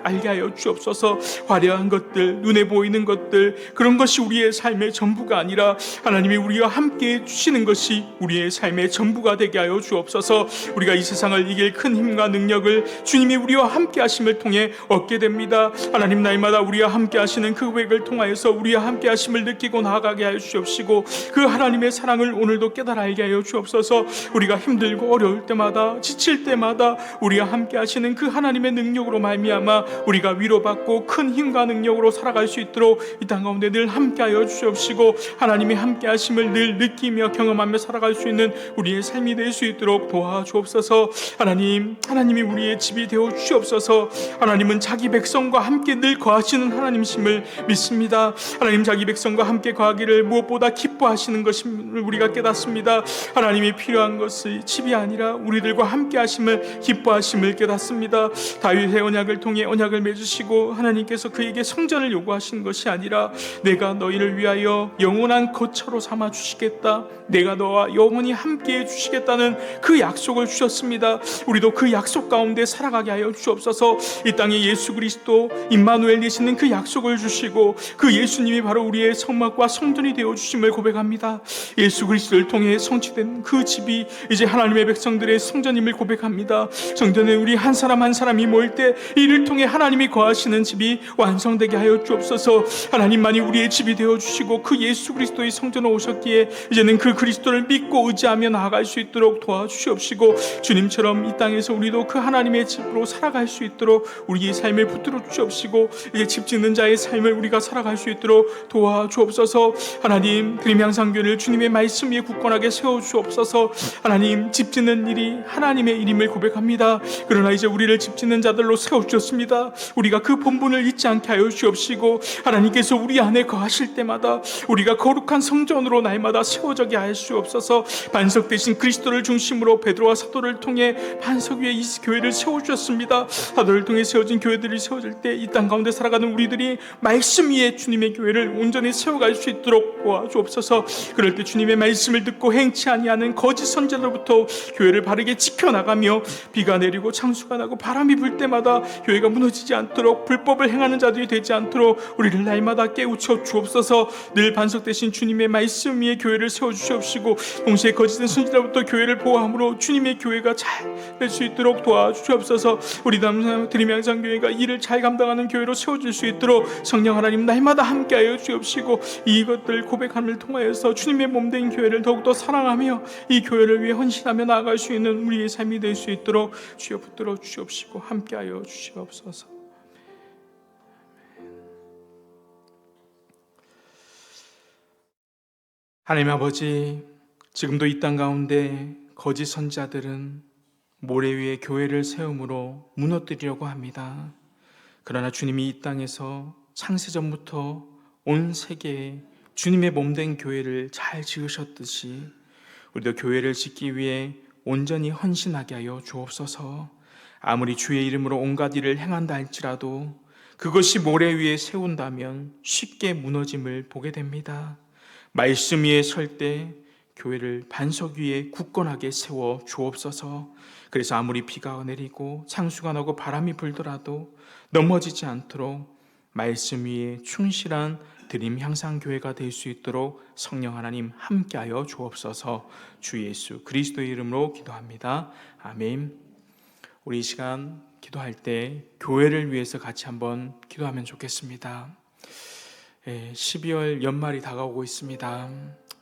알게 하여 주옵소서. 화려한 것들, 눈에 보이는 것들, 그런 것이 우리의 삶의 전부가 아니라 하나님이 우리와 함께 해주시는 것이 우리의 삶의 전부가 되게 하여 주옵소서. 우리가 이 세상을 이길 큰 힘과 능력을 주님이 우리와 함께 하심을 통해 얻게 됩니다. 하나님, 날마다 우리와 함께 하시는 그 계획을 통하여서 우리와 함께 하심을 느끼고 나아가게 하여 주옵시고, 그 하나님의 사랑을 오늘도 깨달아 알게 하여 주옵소서. 우리가 힘들고 어려울 때마다, 지칠 때마다 우리와 함께 하시는 그 하나님의 능력으로 말미암아 우리가 위로받고 큰 힘과 능력으로 살아갈 수 있도록 이 땅 가운데 늘 함께 하여 주옵시고, 하나님이 함께 하심을 늘 느끼며 경험하며 살아갈 수 있는 우리의 삶이 될 수 있도록 도와주옵소서. 하나님이 우리의 집이 되어 주옵소서. 하나님은 자기 백성과 함께 늘 거하시는 하나님이심을 믿습니다. 하나님, 자기 백성과 함께 거하기를 무엇보다 기뻐하시는 것임을 우리가 깨닫습니다. 하나님이 필요한 것이 집이 아니라 우리들과 함께 하심을 기뻐하심을 깨닫습니다. 다윗의 언약을 통해 언약을 맺으시고 하나님께서 그에게 성전을 요구하신 것이 아니라 내가 너희를 위하여 영원한 거처로 삼아 주시겠다, 내가 너와 영원히 함께해 주시겠다는 그 약속을 주셨습니다. 우리도 그 약속 가운데 살아가게 하여 주옵소서. 이 땅에 예수 그리스도 임마누엘 되시는 그 약속을 주시고 그 예수님이 바로 우리의 성막과 성전이 되어 주심을 고백합니다. 예수 그리스도를 통해 성취된 그 집이 이제 하나님의 백성들의 성전임을 고백합니다. 성전에 우리 한 사람 한 사람이 모일 때 이를 통해 하나님이 거하시는 집이 완성되게 하여 주옵소서. 하나님만이 우리의 집이 되어 주시고 그 예수 그리스도의 성전에 오셨기에 이제는 그 그리스도를 믿고 의지하며 나아갈 수 있도록 도와주시옵시고, 주님처럼 이 땅에서 우리도 그 하나님의 집으로 살아갈 수 있도록 우리의 삶을 붙들어 주옵시고, 이제 집 짓는 자의 삶을 우리가 살아갈 수 있도록 도와주옵소서. 하나님, 드림 향상교회를 주님의 말씀 위에 굳건하게 세워주옵소서. 하나님, 집 짓는 일이 하나님의 일임을 고백합니다. 그러나 이제 우리를 집 짓는 자들로 세워주셨습니다. 우리가 그 본분을 잊지 않게 하여 주옵시고, 하나님께서 우리 안에 거하실 때마다 우리가 거룩한 성전으로 날마다 세워져게 하여 주옵소서. 반석 대신 그리스도를 중심으로 베드로와 사도를 통해 반석 위에 이 교회를 세워주셨습니다. 사도를 통해 세워진 교회들이 세워질 때 이 땅 가운데 살아가는 우리들이 말씀 위에 주님의 교회를 온전히 세워갈 수 있도록 도와주옵소서. 그럴 때 주님의 말씀을 듣고 행치 아니하는 거짓 선지자로부터 교회를 바르게 지켜나가며, 비가 내리고 창수가 나고 바람이 불 때마다 교회가 무너지지 않도록, 불법을 행하는 자들이 되지 않도록 우리를 날마다 깨우쳐 주옵소서. 늘 반석 대신 주님의 말씀 위에 교회를 세워주시옵시고, 동시에 거짓된 선지자로부터 교회를 보호함으로 주님의 교회가 잘 될 수 있도록 도와주시옵소서. 우리 드림 향상교회가 이를 잘 감당하는 교회로 세워질 수 있도록 성령 하나님 날마다 함께하여 주옵시고, 이것들 고백함을 통하여서 주님의 몸된 교회를 더욱더 사랑하며 이 교회를 위해 헌신하며 나아갈 수 있는 우리의 삶이 될 수 있도록 주여 붙들어 주시옵시고 함께하여 주시옵소서. 하나님 아버지, 지금도 이 땅 가운데 거짓 선지자들은 모래 위에 교회를 세움으로 무너뜨리려고 합니다. 그러나 주님이 이 땅에서 창세전부터 온 세계에 주님의 몸된 교회를 잘 지으셨듯이 우리도 교회를 짓기 위해 온전히 헌신하게 하여 주옵소서. 아무리 주의 이름으로 온갖 일을 행한다 할지라도 그것이 모래 위에 세운다면 쉽게 무너짐을 보게 됩니다. 말씀 위에 설 때 교회를 반석 위에 굳건하게 세워 주옵소서. 그래서 아무리 비가 내리고 창수가 나고 바람이 불더라도 넘어지지 않도록 말씀 위에 충실한 드림 향상교회가 될 수 있도록 성령 하나님 함께하여 주옵소서. 주 예수 그리스도의 이름으로 기도합니다. 아멘. 우리 이 시간 기도할 때 교회를 위해서 같이 한번 기도하면 좋겠습니다. 12월 연말이 다가오고 있습니다.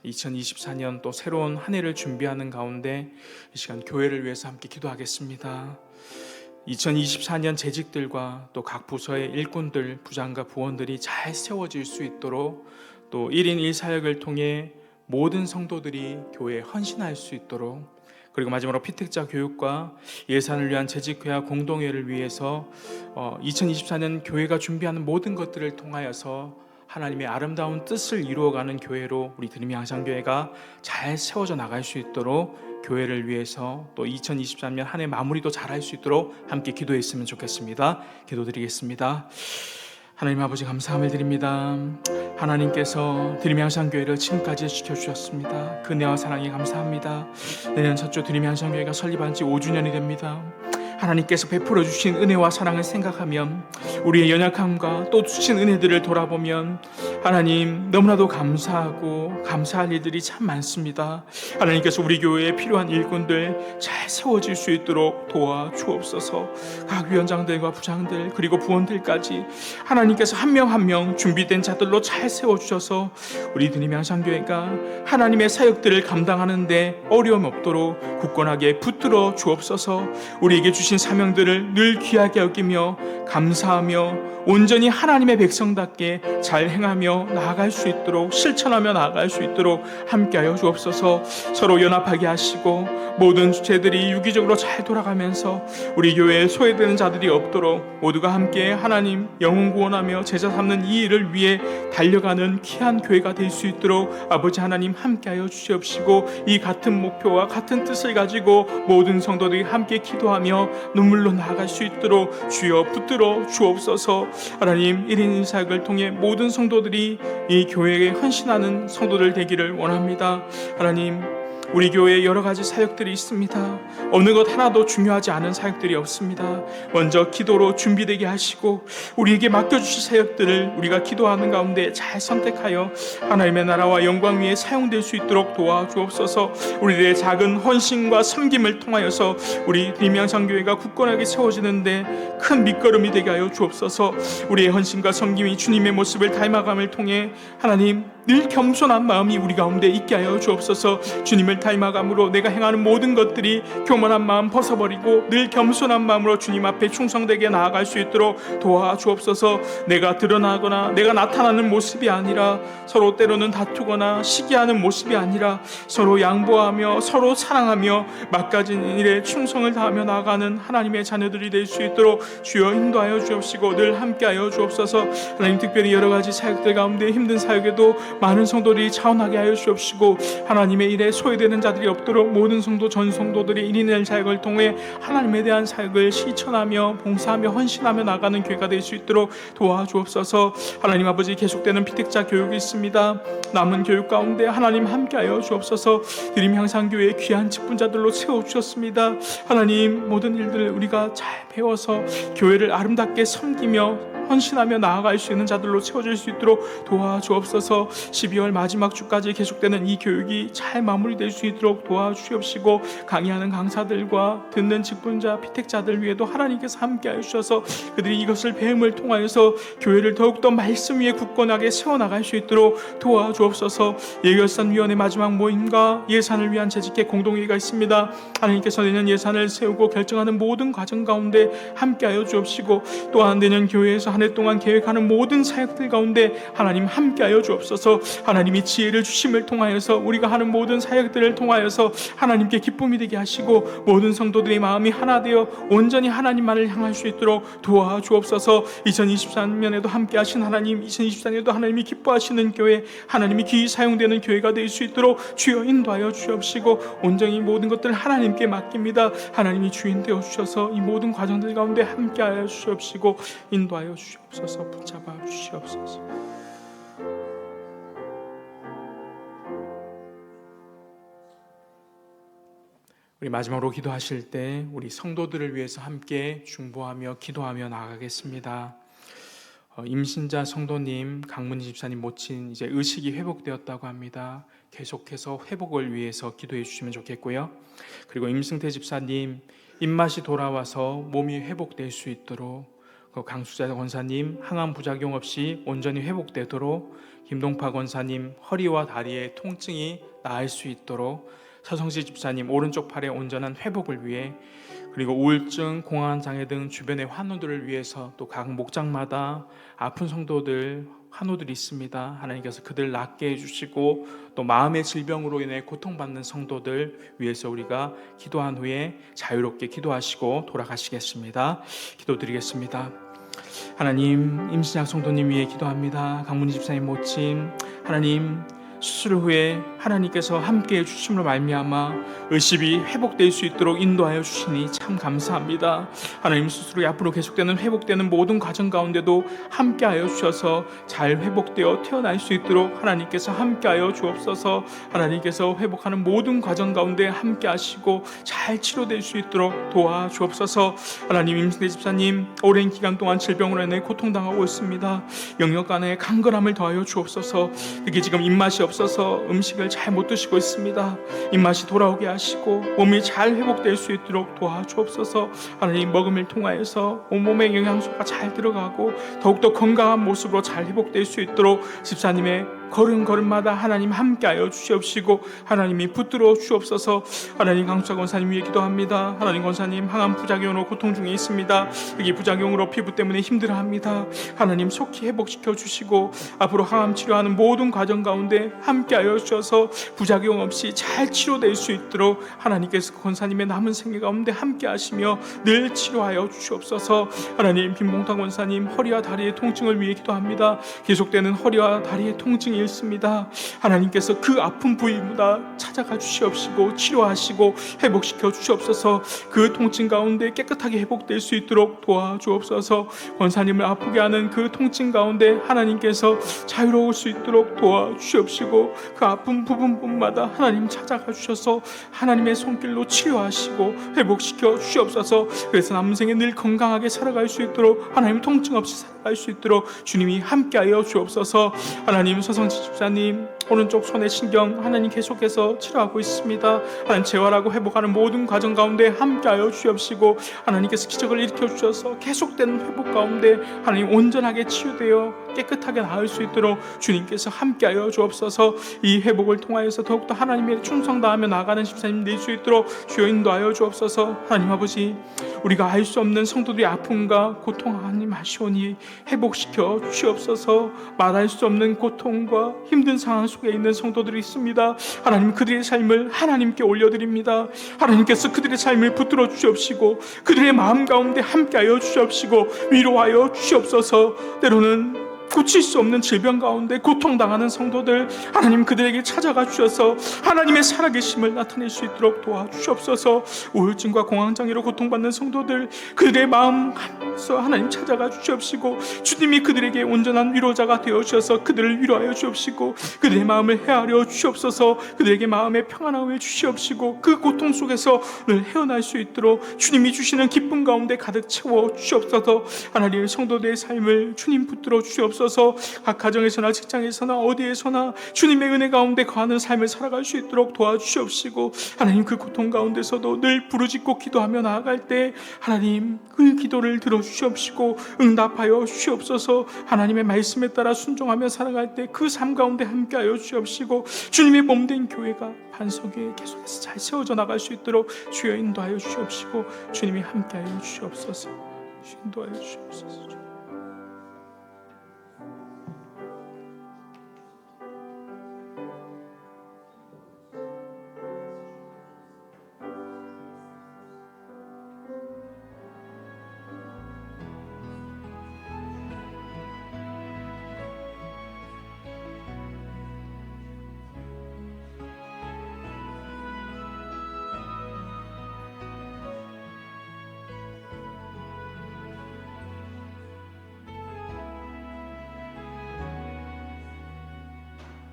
2024년 또 새로운 한 해를 준비하는 가운데 이 시간 교회를 위해서 함께 기도하겠습니다. 2024년 재직들과 또 각 부서의 일꾼들, 부장과 부원들이 잘 세워질 수 있도록, 또 1인 1사역을 통해 모든 성도들이 교회에 헌신할 수 있도록, 그리고 마지막으로 피택자 교육과 예산을 위한 재직회와 공동회를 위해서 2024년 교회가 준비하는 모든 것들을 통하여서 하나님의 아름다운 뜻을 이루어가는 교회로 우리 드림 향상교회가 잘 세워져 나갈 수 있도록 교회를 위해서 또 2023년 한 해 마무리도 잘할 수 있도록 함께 기도했으면 좋겠습니다. 기도드리겠습니다. 하나님 아버지 감사함을 드립니다. 하나님께서 드림 향상교회를 지금까지 지켜주셨습니다. 그 은혜와 사랑이 감사합니다. 내년 첫 주 드림 향상교회가 설립한 지 5주년이 됩니다. 하나님께서 베풀어 주신 은혜와 사랑을 생각하면, 우리의 연약함과 또 주신 은혜들을 돌아보면 하나님 너무나도 감사하고 감사할 일들이 참 많습니다. 하나님께서 우리 교회에 필요한 일꾼들 잘 세워질 수 있도록 도와주옵소서. 각 위원장들과 부장들 그리고 부원들까지 하나님께서 한 명 한 명 준비된 자들로 잘 세워주셔서 우리 드림 향상교회가 하나님의 사역들을 감당하는데 어려움 없도록 굳건하게 붙들어 주옵소서. 우리에게 주신 사명들을 늘 귀하게 여기며 감사하며 온전히 하나님의 백성답게 잘 행하며 나아갈 수 있도록, 실천하며 나아갈 수 있도록 함께하여 주옵소서. 서로 연합하게 하시고 모든 주체들이 유기적으로 잘 돌아가면서 우리 교회에 소외되는 자들이 없도록 모두가 함께 하나님 영혼 구원하며 제자 삼는 이 일을 위해 달려가는 귀한 교회가 될 수 있도록 아버지 하나님 함께하여 주시옵시고, 이 같은 목표와 같은 뜻을 가지고 모든 성도들이 함께 기도하며 눈물로 나아갈 수 있도록 주여 붙들어 주옵소서. 하나님 1인 1사역을 통해 모든 성도들이 이 교회에 헌신하는 성도들 되기를 원합니다. 하나님 우리 교회에 여러 가지 사역들이 있습니다. 어느 것 하나도 중요하지 않은 사역들이 없습니다. 먼저 기도로 준비되게 하시고 우리에게 맡겨주실 사역들을 우리가 기도하는 가운데 잘 선택하여 하나님의 나라와 영광 위에 사용될 수 있도록 도와주옵소서. 우리들의 작은 헌신과 섬김을 통하여서 우리 드림향상교회가 굳건하게 세워지는데 큰 밑거름이 되게 하여 주옵소서. 우리의 헌신과 섬김이 주님의 모습을 닮아감을 통해 하나님 늘 겸손한 마음이 우리 가운데 있게 하여 주옵소서. 주님을 닮아감으로 내가 행하는 모든 것들이 교만한 마음 벗어버리고 늘 겸손한 마음으로 주님 앞에 충성되게 나아갈 수 있도록 도와주옵소서. 내가 드러나거나 내가 나타나는 모습이 아니라, 서로 때로는 다투거나 시기하는 모습이 아니라 서로 양보하며 서로 사랑하며 막가진 일에 충성을 다하며 나아가는 하나님의 자녀들이 될 수 있도록 주여 인도하여 주옵시고 늘 함께하여 주옵소서. 하나님 특별히 여러 가지 사역들 가운데 힘든 사역에도 많은 성도들이 차원하게 하여 주옵시고, 하나님의 일에 소외되는 자들이 없도록 모든 성도 전 성도들이 1인 1사역을 통해 하나님에 대한 사역을 실천하며 봉사하며 헌신하며 나가는 교회가 될 수 있도록 도와주옵소서. 하나님 아버지 계속되는 피택자 교육이 있습니다. 남은 교육 가운데 하나님 함께하여 주옵소서. 드림 향상교회의 귀한 직분자들로 세워주셨습니다. 하나님 모든 일들을 우리가 잘 배워서 교회를 아름답게 섬기며 헌신하며 나아갈 수 있는 자들로 채워질 수 있도록 도와주옵소서. 12월 마지막 주까지 계속되는 이 교육이 잘 마무리될 수 있도록 도와주시옵시고, 강의하는 강사들과 듣는 직분자 피택자들 위에도 하나님께서 함께하여 주셔서 그들이 이것을 배움을 통하여서 교회를 더욱더 말씀 위에 굳건하게 세워나갈 수 있도록 도와주옵소서. 예결산위원회 마지막 모임과 예산을 위한 재직회 공동회의가 있습니다. 하나님께서 내년 예산을 세우고 결정하는 모든 과정 가운데 함께하여 주옵시고, 또한 내년 교회에서 한 해 동안 계획하는 모든 사역들 가운데 하나님 함께하여 주옵소서. 하나님이 지혜를 주심을 통하여서 우리가 하는 모든 사역들을 통하여서 하나님께 기쁨이 되게 하시고 모든 성도들의 마음이 하나 되어 온전히 하나님만을 향할 수 있도록 도와주옵소서. 2023년에도 함께하신 하나님, 2024년에도 하나님이 기뻐하시는 교회, 하나님이 귀히 사용되는 교회가 될 수 있도록 주여 인도하여 주옵시고, 온전히 모든 것들을 하나님께 맡깁니다. 하나님이 주인 되어 주셔서 이 모든 과정들 가운데 함께하여 주옵시고 인도하여 주옵소서. 붙잡아 주시옵소서. 우리 마지막으로 기도하실 때 우리 성도들을 위해서 함께 중보하며 기도하며 나아가겠습니다. 임신자 성도님, 강문희 집사님 모친 이제 의식이 회복되었다고 합니다. 계속해서 회복을 위해서 기도해 주시면 좋겠고요. 그리고 임승태 집사님, 입맛이 돌아와서 몸이 회복될 수 있도록, 강수자 권사님 항암 부작용 없이 온전히 회복되도록, 김동파 권사님 허리와 다리의 통증이 나을 수 있도록, 서성시 집사님 오른쪽 팔의 온전한 회복을 위해, 그리고 우울증, 공황장애 등 주변의 환우들을 위해서, 또 각 목장마다 아픈 성도들 환우들이 있습니다. 하나님께서 그들 낫게 해주시고, 또 마음의 질병으로 인해 고통받는 성도들 위해서 우리가 기도한 후에 자유롭게 기도하시고 돌아가시겠습니다. 기도드리겠습니다. 하나님, 임신약 성도님 위해 기도합니다. 강문희 집사님 모친 하나님, 수술 후에 하나님께서 함께해 주심으로 말미암아 의식이 회복될 수 있도록 인도하여 주시니 참 감사합니다. 하나님, 수술 후에 앞으로 계속되는 회복되는 모든 과정 가운데도 함께하여 주셔서 잘 회복되어 태어날 수 있도록 하나님께서 함께하여 주옵소서. 하나님께서 회복하는 모든 과정 가운데 함께하시고 잘 치료될 수 있도록 도와주옵소서. 하나님, 임신대 집사님 오랜 기간 동안 질병으로 인해 고통당하고 있습니다. 영역 간에 간절함을 더하여 주옵소서. 특히 지금 입맛이 없어서 음식을 잘 못 드시고 있습니다. 입맛이 돌아오게 하시고 몸이 잘 회복될 수 있도록 도와주옵소서. 하나님, 먹음을 통하여서 온몸에 영양소가 잘 들어가고 더욱더 건강한 모습으로 잘 회복될 수 있도록 집사님의 걸음걸음마다 하나님 함께하여 주시옵시고 하나님이 붙들어 주옵소서. 하나님, 강수자 권사님 위해 기도합니다. 하나님, 권사님 항암 부작용으로 고통 중에 있습니다. 여기 부작용으로 피부 때문에 힘들어합니다. 하나님, 속히 회복시켜 주시고 앞으로 항암 치료하는 모든 과정 가운데 함께하여 주셔서 부작용 없이 잘 치료될 수 있도록 하나님께서 권사님의 남은 생애 가운데 함께하시며 늘 치료하여 주시옵소서. 하나님, 빈봉탁 권사님 허리와 다리의 통증을 위해 기도합니다. 계속되는 허리와 다리의 통증이 있습니다. 하나님께서 그 아픈 부위마다 찾아가 주시옵시고 치료하시고 회복시켜 주시옵소서. 그 통증 가운데 깨끗하게 회복될 수 있도록 도와주옵소서. 권사님을 아프게 하는 그 통증 가운데 하나님께서 자유로울 수 있도록 도와주시옵시고 그 아픈 부분마다 하나님 찾아가 주셔서 하나님의 손길로 치료하시고 회복시켜 주시옵소서. 그래서 남은 생에 늘 건강하게 살아갈 수 있도록 하나님 통증 없이 살아갈 수 있도록 주님이 함께하여 주옵소서. 하나님, 서성지 집사님 오른쪽 손의 신경 하나님 계속해서 치료하고 있습니다. 하나님, 재활하고 회복하는 모든 과정 가운데 함께하여 주옵시고 하나님께서 기적을 일으켜 주셔서 계속되는 회복 가운데 하나님 온전하게 치유되어 깨끗하게 나을 수 있도록 주님께서 함께하여 주옵소서. 이 회복을 통하여서 더욱더 하나님의 충성 다하며 나아가는 집사님 될 수 있도록 주여 인도하여 주옵소서. 하나님 아버지, 우리가 알 수 없는 성도들의 아픔과 고통 하나님 아시오니 회복시켜 주옵소서. 말할 수 없는 고통과 힘든 상황 속에 있는 성도들이 있습니다. 하나님, 그들의 삶을 하나님께 올려드립니다. 하나님께서 그들의 삶을 붙들어 주시옵시고 그들의 마음 가운데 함께하여 주시옵시고 위로하여 주시옵소서. 때로는 고칠 수 없는 질병 가운데 고통당하는 성도들 하나님, 그들에게 찾아가 주셔서 하나님의 살아계심을 나타낼 수 있도록 도와주시옵소서. 우울증과 공황장애로 고통받는 성도들 그들의 마음에서 하나님 찾아가 주시옵시고 주님이 그들에게 온전한 위로자가 되어 주셔서 그들을 위로하여 주옵시고 그들의 마음을 헤아려 주시옵소서. 그들에게 마음의 평안함을 주시옵시고 그 고통 속에서 늘 헤어날 수 있도록 주님이 주시는 기쁨 가운데 가득 채워 주시옵소서. 하나님, 성도들의 삶을 주님 붙들어 주시옵소서. 각 가정에서나 직장에서나 어디에서나 주님의 은혜 가운데 거하는 삶을 살아갈 수 있도록 도와주시옵시고 하나님, 그 고통 가운데서도 늘 부르짖고 기도하며 나아갈 때 하나님 그 기도를 들어주시옵시고 응답하여 주시옵소서. 하나님의 말씀에 따라 순종하며 살아갈 때 그 삶 가운데 함께하여 주시옵시고 주님의 몸된 교회가 반석 위에 계속해서 잘 세워져 나갈 수 있도록 주여 인도하여 주시옵시고 주님이 함께하여 주시옵소서. 인도하여 주시옵소서.